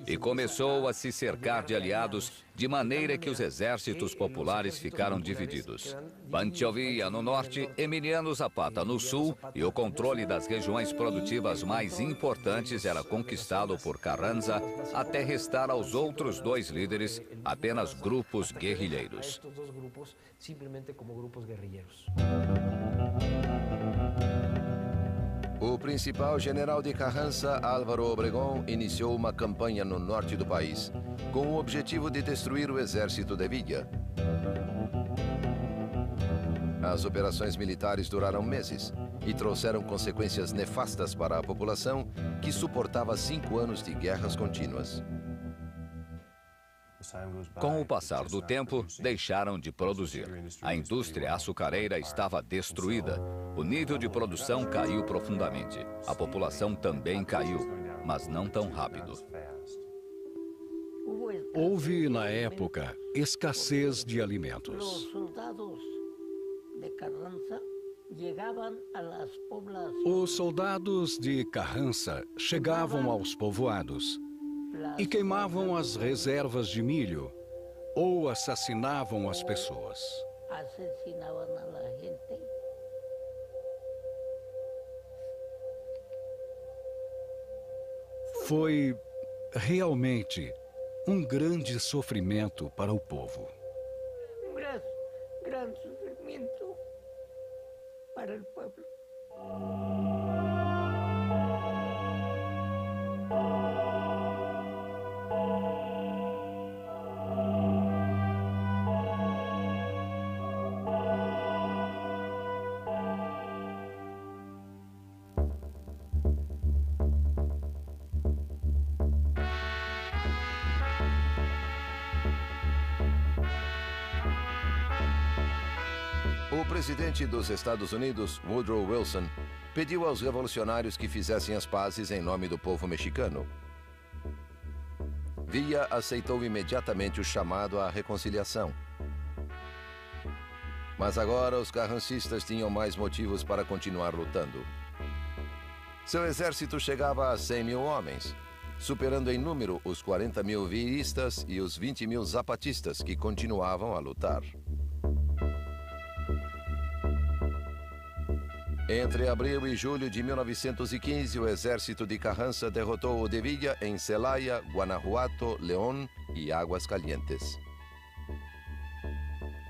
e começou a se cercar de aliados, de maneira que os exércitos populares ficaram divididos. Pancho Villa no norte, Emiliano Zapata no sul, e o controle das regiões produtivas mais importantes era conquistado por Carranza, até restar aos outros dois líderes apenas grupos guerrilheiros. O principal general de Carranza, Álvaro Obregón, iniciou uma campanha no norte do país, com o objetivo de destruir o exército de Villa. As operações militares duraram meses e trouxeram consequências nefastas para a população, que suportava 5 anos de guerras contínuas. Com o passar do tempo, deixaram de produzir. A indústria açucareira estava destruída. O nível de produção caiu profundamente. A população também caiu, mas não tão rápido. Houve, na época, escassez de alimentos. Os soldados de Carranza chegavam aos povoados e queimavam as reservas de milho ou assassinavam as pessoas. Foi realmente um grande sofrimento para o povo. Grande sofrimento para o povo. O presidente dos Estados Unidos, Woodrow Wilson, pediu aos revolucionários que fizessem as pazes em nome do povo mexicano. Villa aceitou imediatamente o chamado à reconciliação. Mas agora os carrancistas tinham mais motivos para continuar lutando. Seu exército chegava a 100 mil homens, superando em número os 40 mil villistas e os 20 mil zapatistas que continuavam a lutar. Entre abril e julho de 1915, o exército de Carranza derrotou o de Villa em Celaya, Guanajuato, León e Águas Calientes.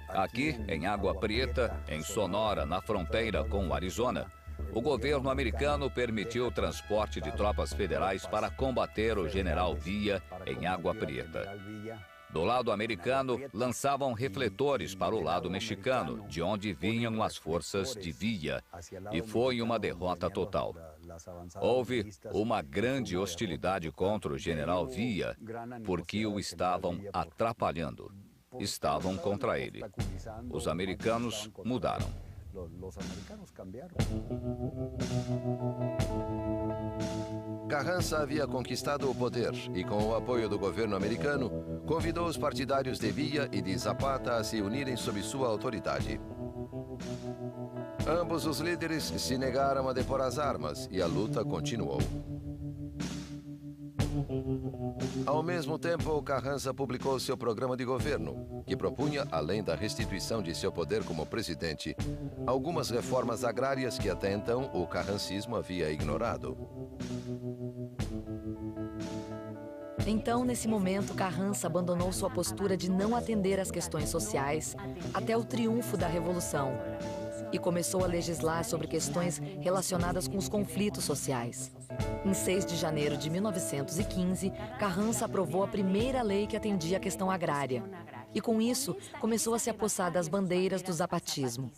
Aqui, em Água Prieta, em Sonora, na fronteira com o Arizona, o governo americano permitiu o transporte de tropas federais para combater o general Villa em Água Prieta. Do lado americano, lançavam refletores para o lado mexicano, de onde vinham as forças de Villa, e foi uma derrota total. Houve uma grande hostilidade contra o general Villa, porque o estavam atrapalhando. Estavam contra ele. Os americanos mudaram. Carranza havia conquistado o poder e, com o apoio do governo americano, convidou os partidários de Villa e de Zapata a se unirem sob sua autoridade. Ambos os líderes se negaram a depor as armas e a luta continuou. Ao mesmo tempo, Carranza publicou seu programa de governo, que propunha, além da restituição de seu poder como presidente, algumas reformas agrárias que até então o carrancismo havia ignorado. Então, nesse momento, Carranza abandonou sua postura de não atender às questões sociais até o triunfo da Revolução e começou a legislar sobre questões relacionadas com os conflitos sociais. Em 6 de janeiro de 1915, Carranza aprovou a primeira lei que atendia à questão agrária. E com isso, começou a se apossar das bandeiras do zapatismo.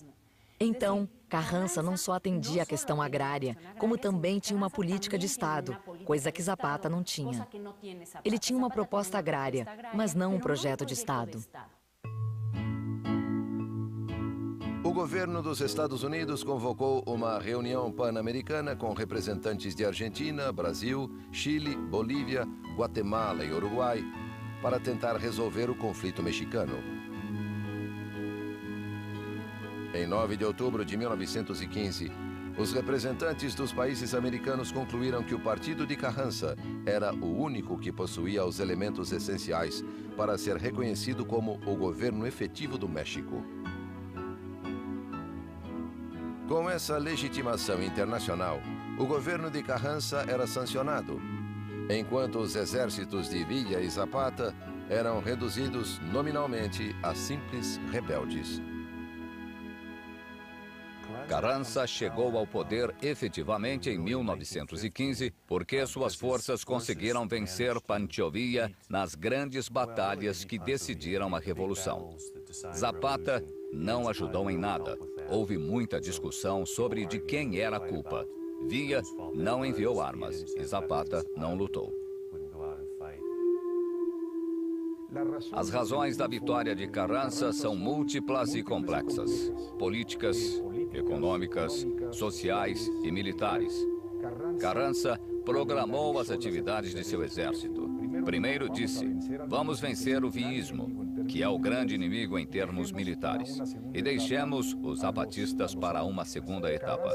Então, Carranza não só atendia à questão agrária, como também tinha uma política de Estado, coisa que Zapata não tinha. Ele tinha uma proposta agrária, mas não um projeto de Estado. O governo dos Estados Unidos convocou uma reunião pan-americana com representantes de Argentina, Brasil, Chile, Bolívia, Guatemala e Uruguai para tentar resolver o conflito mexicano. Em 9 de outubro de 1915, os representantes dos países americanos concluíram que o partido de Carranza era o único que possuía os elementos essenciais para ser reconhecido como o governo efetivo do México. Com essa legitimação internacional, o governo de Carranza era sancionado, enquanto os exércitos de Villa e Zapata eram reduzidos nominalmente a simples rebeldes. Carranza chegou ao poder efetivamente em 1915 porque suas forças conseguiram vencer Pancho Villa nas grandes batalhas que decidiram a Revolução. Zapata não ajudou em nada. Houve muita discussão sobre de quem era a culpa. Villa não enviou armas e Zapata não lutou. As razões da vitória de Carranza são múltiplas e complexas: políticas, econômicas, sociais e militares. Carranza programou as atividades de seu exército. Primeiro disse: vamos vencer o villismo, que é o grande inimigo em termos militares, e deixemos os zapatistas para uma segunda etapa.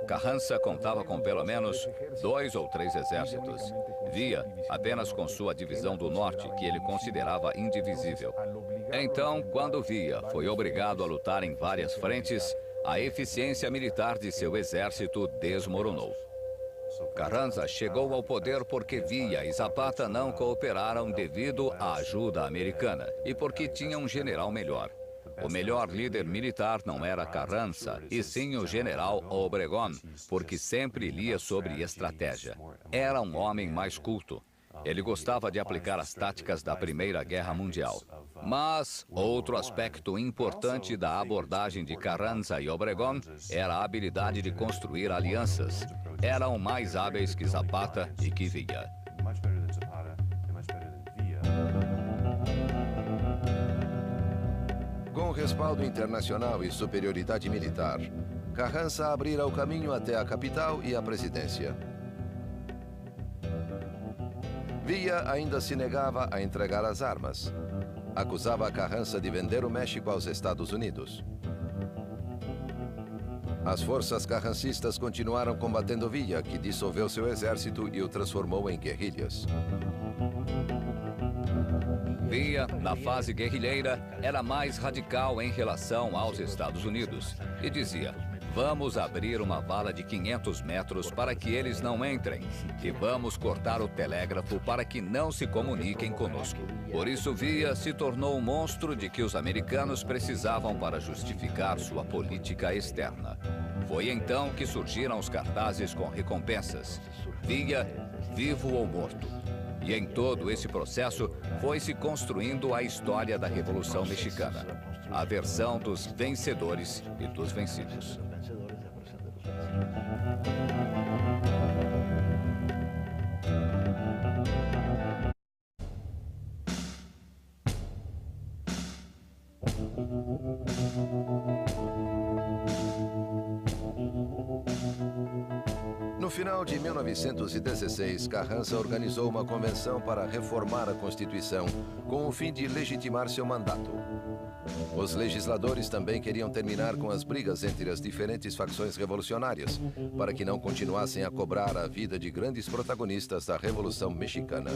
Carranza contava com pelo menos 2 ou 3 exércitos. Villa apenas com sua divisão do norte, que ele considerava indivisível. Então, quando Villa foi obrigado a lutar em várias frentes, a eficiência militar de seu exército desmoronou. Carranza chegou ao poder porque Villa e Zapata não cooperaram devido à ajuda americana e porque tinha um general melhor. O melhor líder militar não era Carranza, e sim o general Obregón, porque sempre lia sobre estratégia. Era um homem mais culto. Ele gostava de aplicar as táticas da Primeira Guerra Mundial. Mas outro aspecto importante da abordagem de Carranza e Obregón era a habilidade de construir alianças. Eram mais hábeis que Zapata e que Villa. Com respaldo internacional e superioridade militar, Carranza abrira o caminho até a capital e a presidência. Villa ainda se negava a entregar as armas. Acusava Carranza de vender o México aos Estados Unidos. As forças carrancistas continuaram combatendo Villa, que dissolveu seu exército e o transformou em guerrilhas. Villa, na fase guerrilheira, era mais radical em relação aos Estados Unidos e dizia: vamos abrir uma vala de 500 metros para que eles não entrem e vamos cortar o telégrafo para que não se comuniquem conosco. Por isso, Villa se tornou um monstro de que os americanos precisavam para justificar sua política externa. Foi então que surgiram os cartazes com recompensas: Villa, vivo ou morto. E em todo esse processo, foi se construindo a história da Revolução Mexicana, a versão dos vencedores e dos vencidos. No final de 1916, Carranza organizou uma convenção para reformar a Constituição, com o fim de legitimar seu mandato. Os legisladores também queriam terminar com as brigas entre as diferentes facções revolucionárias, para que não continuassem a cobrar a vida de grandes protagonistas da Revolução Mexicana.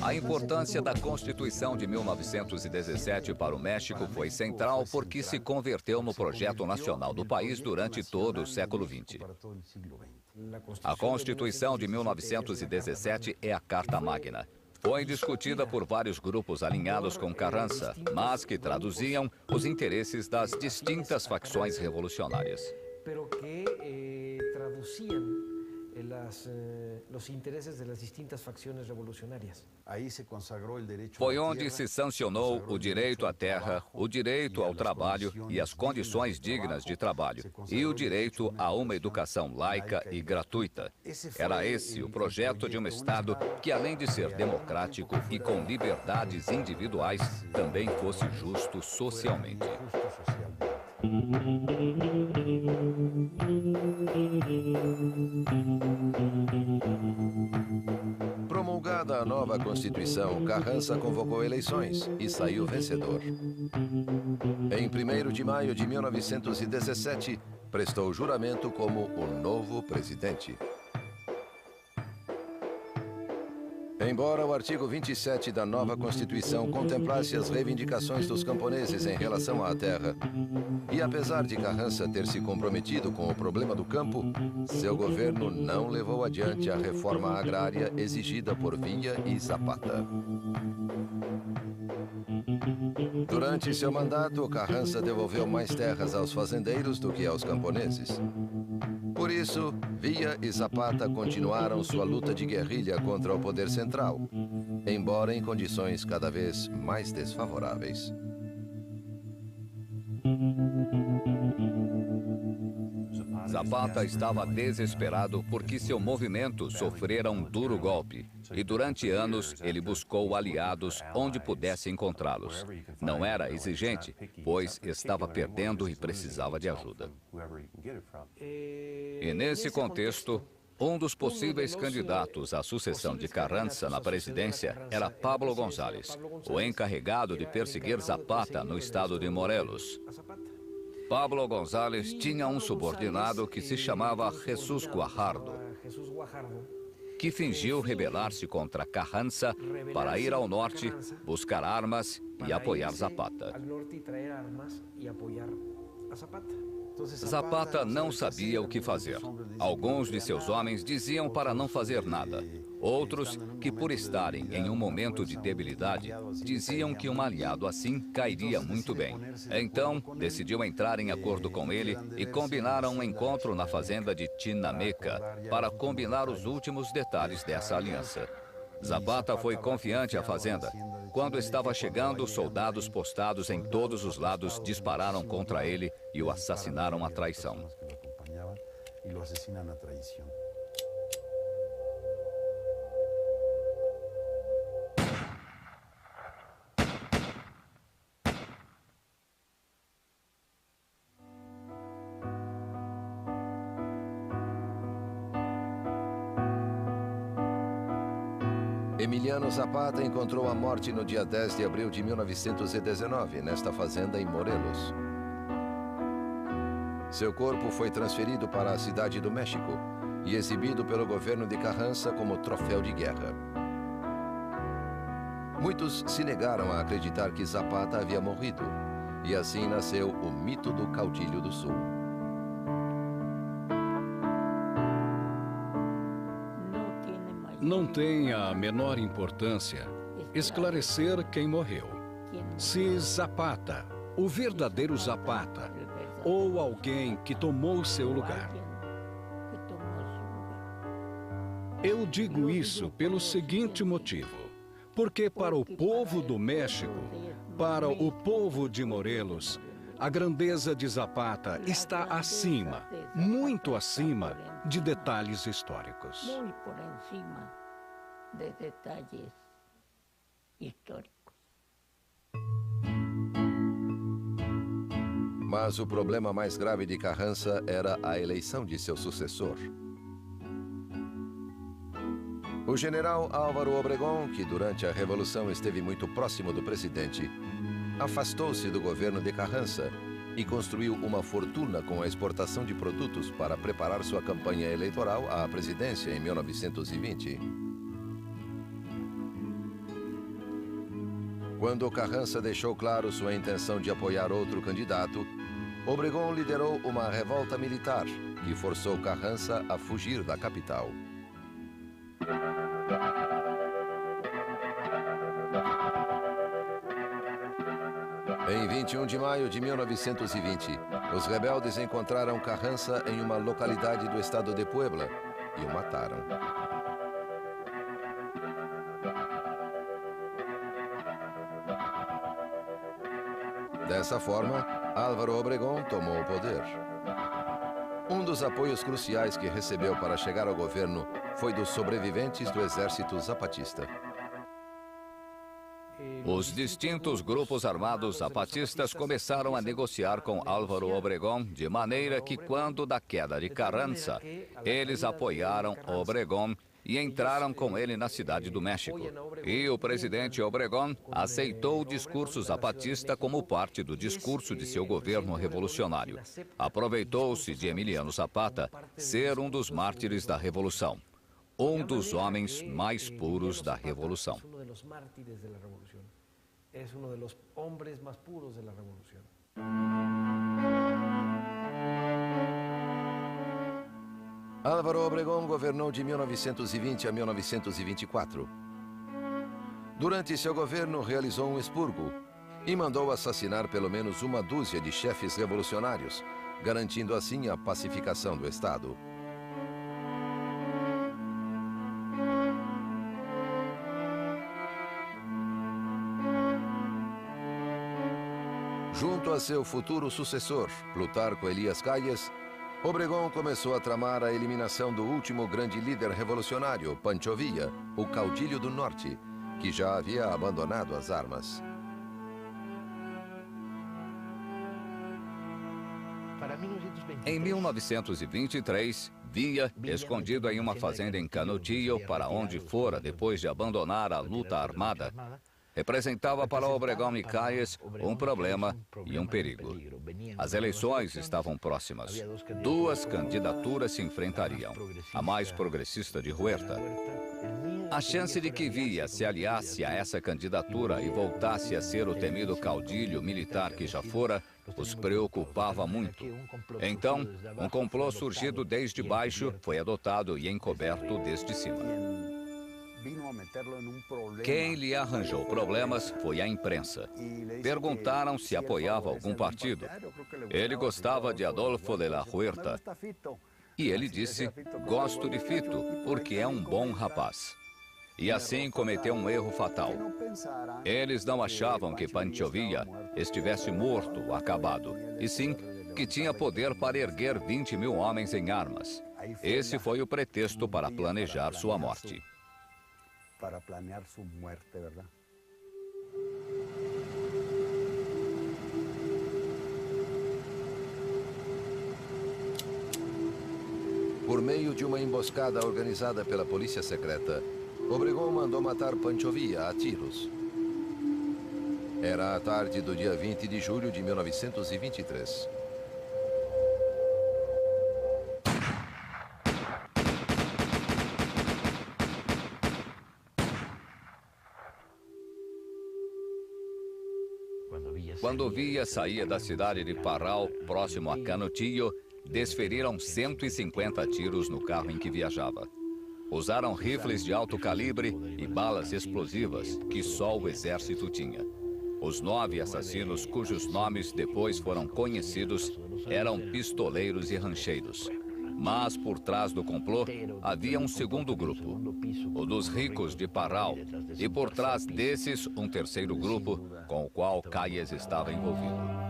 A importância da Constituição de 1917 para o México foi central porque se converteu no projeto nacional do país durante todo o século XX. A Constituição de 1917 é a Carta Magna. Foi discutida por vários grupos alinhados com Carranza, mas que traduziam os interesses das distintas facções revolucionárias. Los intereses de las distintas facciones revolucionarias. Foi onde se sancionou o direito à terra, o direito ao trabalho e as condições dignas de trabalho, e o direito a uma educação laica e gratuita. Era esse o projeto de um Estado que, além de ser democrático e com liberdades individuais, também fosse justo socialmente. Promulgada a nova Constituição, Carranza convocou eleições e saiu vencedor. Em 1º de maio de 1917, prestou juramento como o novo presidente. Embora o artigo 27 da nova Constituição contemplasse as reivindicações dos camponeses em relação à terra, e apesar de Carranza ter se comprometido com o problema do campo, seu governo não levou adiante a reforma agrária exigida por Villa e Zapata. Durante seu mandato, Carranza devolveu mais terras aos fazendeiros do que aos camponeses. Por isso, Villa e Zapata continuaram sua luta de guerrilha contra o poder central, embora em condições cada vez mais desfavoráveis. Zapata estava desesperado porque seu movimento sofrera um duro golpe. E durante anos ele buscou aliados onde pudesse encontrá-los. Não era exigente, pois estava perdendo e precisava de ajuda. E nesse contexto, um dos possíveis candidatos à sucessão de Carranza na presidência era Pablo González, o encarregado de perseguir Zapata no estado de Morelos. Pablo González tinha um subordinado que se chamava Jesús Guajardo, que fingiu rebelar-se contra Carranza para ir ao norte, buscar armas e apoiar Zapata. Zapata não sabia o que fazer. Alguns de seus homens diziam para não fazer nada. Outros, que por estarem em um momento de debilidade, diziam que um aliado assim cairia muito bem. Então, decidiu entrar em acordo com ele e combinaram um encontro na fazenda de Chinameca para combinar os últimos detalhes dessa aliança. Zapata foi confiante à fazenda. Quando estava chegando, soldados postados em todos os lados dispararam contra ele e o assassinaram à traição. Emiliano Zapata encontrou a morte no dia 10 de abril de 1919, nesta fazenda em Morelos. Seu corpo foi transferido para a cidade do México e exibido pelo governo de Carranza como troféu de guerra. Muitos se negaram a acreditar que Zapata havia morrido, e assim nasceu o mito do caudilho do Sul. Não tem a menor importância esclarecer quem morreu. Se Zapata, o verdadeiro Zapata, ou alguém que tomou seu lugar. Eu digo isso pelo seguinte motivo. Porque para o povo do México, para o povo de Morelos, a grandeza de Zapata está acima, muito acima, de detalhes históricos. Muy por encima de detalles históricos. Mas o problema mais grave de Carranza era a eleição de seu sucessor. O general Álvaro Obregón, que durante a Revolução esteve muito próximo do presidente, afastou-se do governo de Carranza e construiu uma fortuna com a exportação de produtos para preparar sua campanha eleitoral à presidência em 1920. Quando Carranza deixou claro sua intenção de apoiar outro candidato, Obregón liderou uma revolta militar que forçou Carranza a fugir da capital. Em 21 de maio de 1920, os rebeldes encontraram Carranza em uma localidade do estado de Puebla e o mataram. Dessa forma, Álvaro Obregón tomou o poder. Um dos apoios cruciais que recebeu para chegar ao governo foi dos sobreviventes do exército zapatista. Os distintos grupos armados zapatistas começaram a negociar com Álvaro Obregón, de maneira que, quando da queda de Carranza, eles apoiaram Obregón e entraram com ele na cidade do México. E o presidente Obregón aceitou o discurso zapatista como parte do discurso de seu governo revolucionário. Aproveitou-se de Emiliano Zapata ser um dos mártires da Revolução, um dos homens mais puros da Revolução. Álvaro Obregón governou de 1920 a 1924. Durante seu governo, realizou um expurgo e mandou assassinar pelo menos uma dúzia de chefes revolucionários, garantindo assim a pacificação do Estado. Junto a seu futuro sucessor, Plutarco Elías Calles, Obregón começou a tramar a eliminação do último grande líder revolucionário, Pancho Villa, o caudilho do norte, que já havia abandonado as armas. Em 1923, Villa, escondido em uma fazenda em Canutillo, para onde fora depois de abandonar a luta armada, representava para Obregón e Calles um problema e um perigo. As eleições estavam próximas. Duas candidaturas se enfrentariam. A mais progressista de Huerta. A chance de que Villa se aliasse a essa candidatura e voltasse a ser o temido caudilho militar que já fora, os preocupava muito. Então, um complô surgido desde baixo foi adotado e encoberto desde cima. Quem lhe arranjou problemas foi a imprensa. Perguntaram se apoiava algum partido. Ele gostava de Adolfo de la Huerta. E ele disse, gosto de Fito, porque é um bom rapaz. E assim cometeu um erro fatal. Eles não achavam que Pancho Villa estivesse morto ou acabado, e sim que tinha poder para erguer 20 mil homens em armas. Esse foi o pretexto para planejar sua morte. Para planear su muerte, ¿verdad? Por meio de uma emboscada organizada pela polícia secreta, Obregón mandou matar Pancho Villa a tiros. Era a tarde do dia 20 de julho de 1923. Quando Villa saía da cidade de Parral, próximo a Canutillo, desferiram 150 tiros no carro em que viajava. Usaram rifles de alto calibre e balas explosivas que só o exército tinha. Os 9 assassinos, cujos nomes depois foram conhecidos, eram pistoleiros e rancheiros. Mas por trás do complô havia um segundo grupo, o dos ricos de Parral, e por trás desses um terceiro grupo com o qual Calles estava envolvido.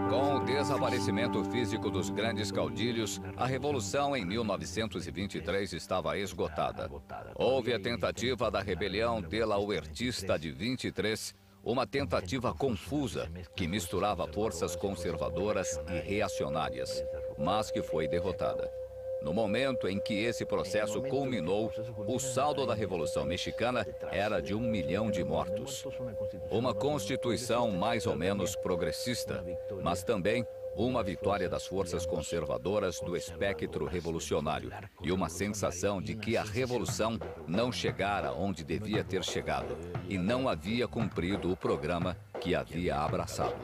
Com o desaparecimento físico dos grandes caudilhos, a Revolução em 1923 estava esgotada. Houve a tentativa da rebelião de la Huertista de 23, uma tentativa confusa que misturava forças conservadoras e reacionárias, mas que foi derrotada. No momento em que esse processo culminou, o saldo da Revolução Mexicana era de 1 milhão de mortos. Uma constituição mais ou menos progressista, mas também uma vitória das forças conservadoras do espectro revolucionário e uma sensação de que a revolução não chegara onde devia ter chegado e não havia cumprido o programa que havia abraçado.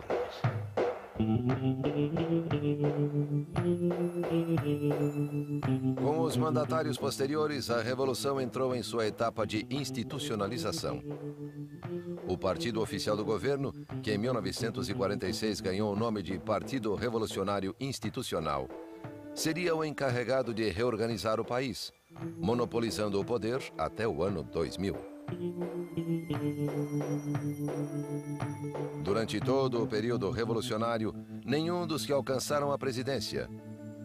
Com os mandatários posteriores, a Revolução entrou em sua etapa de institucionalização. O partido oficial do governo, que em 1946 ganhou o nome de Partido Revolucionário Institucional, seria o encarregado de reorganizar o país, monopolizando o poder até o ano 2000. Durante todo o período revolucionário, nenhum dos que alcançaram a presidência,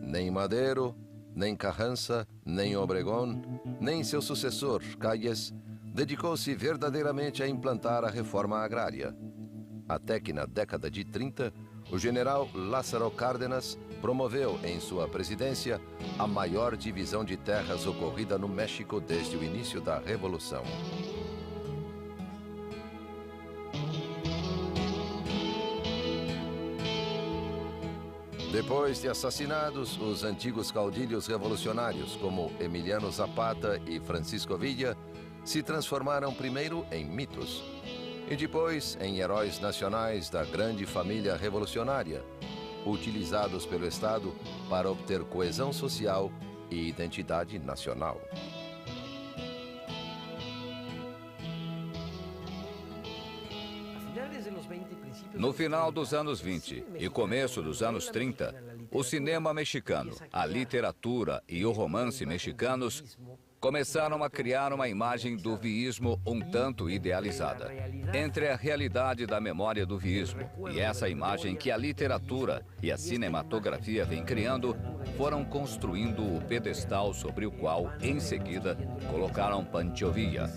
nem Madero, nem Carranza, nem Obregón, nem seu sucessor, Calles, dedicou-se verdadeiramente a implantar a reforma agrária. Até que na década de 30, o general Lázaro Cárdenas promoveu em sua presidência a maior divisão de terras ocorrida no México desde o início da Revolução. Depois de assassinados, os antigos caudilhos revolucionários, como Emiliano Zapata e Francisco Villa, se transformaram primeiro em mitos e depois em heróis nacionais da grande família revolucionária, utilizados pelo Estado para obter coesão social e identidade nacional. No final dos anos 20 e começo dos anos 30, o cinema mexicano, a literatura e o romance mexicanos começaram a criar uma imagem do viísmo um tanto idealizada. Entre a realidade da memória do viísmo e essa imagem que a literatura e a cinematografia vêm criando, foram construindo o pedestal sobre o qual, em seguida, colocaram Pancho Villa,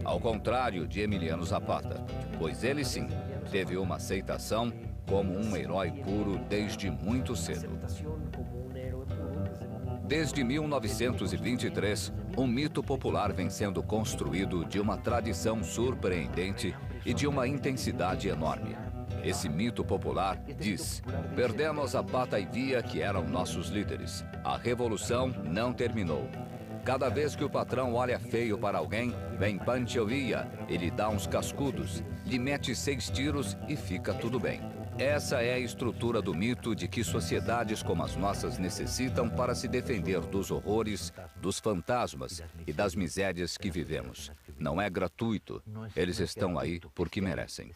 ao contrário de Emiliano Zapata, pois ele sim teve uma aceitação como um herói puro desde muito cedo. Desde 1923, um mito popular vem sendo construído de uma tradição surpreendente e de uma intensidade enorme. Esse mito popular diz: perdemos Zapata e Villa, que eram nossos líderes. A revolução não terminou. Cada vez que o patrão olha feio para alguém, vem Pancho Villa, ele dá uns cascudos, lhe mete 6 tiros e fica tudo bem. Essa é a estrutura do mito de que sociedades como as nossas necessitam para se defender dos horrores, dos fantasmas e das misérias que vivemos. Não é gratuito. Eles estão aí porque merecem.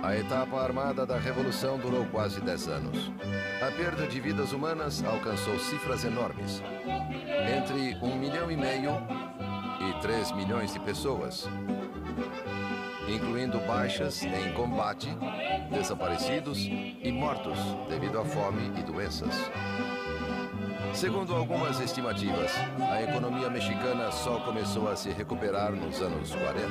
A etapa armada da Revolução durou quase 10 anos. A perda de vidas humanas alcançou cifras enormes. Entre 1,5 milhão e 3 milhões de pessoas, incluindo baixas em combate, desaparecidos e mortos devido à fome e doenças. Segundo algumas estimativas, a economia mexicana só começou a se recuperar nos anos 40.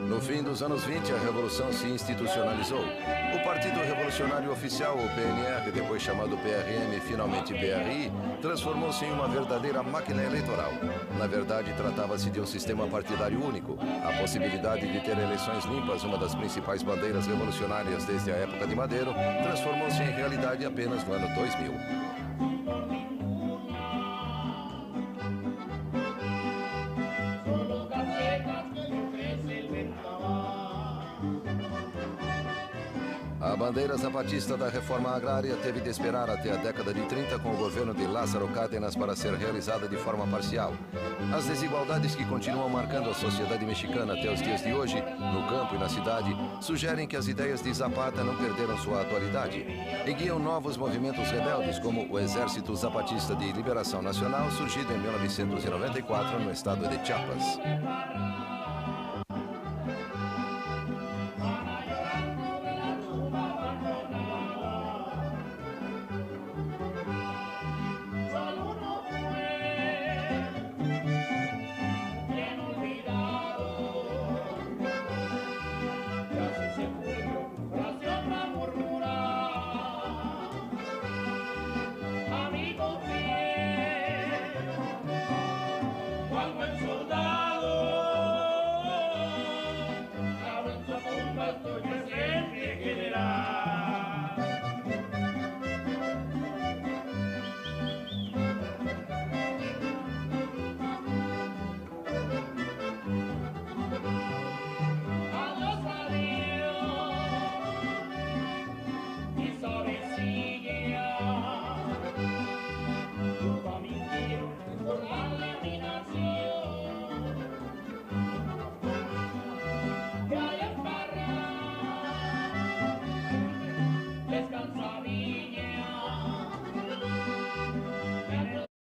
No fim dos anos 20, a Revolução se institucionalizou. O Partido Revolucionário Oficial, o PNR, depois chamado PRM e finalmente PRI, transformou-se em uma verdadeira máquina eleitoral. Na verdade, tratava-se de um sistema partidário único. A possibilidade de ter eleições limpas, uma das principais bandeiras revolucionárias desde a época de Madero, transformou-se em realidade apenas no ano 2000. A bandeira zapatista da reforma agrária teve de esperar até a década de 30 com o governo de Lázaro Cárdenas para ser realizada de forma parcial. As desigualdades que continuam marcando a sociedade mexicana até os dias de hoje, no campo e na cidade, sugerem que as ideias de Zapata não perderam sua atualidade e guiam novos movimentos rebeldes, como o Exército Zapatista de Liberação Nacional, surgido em 1994 no estado de Chiapas.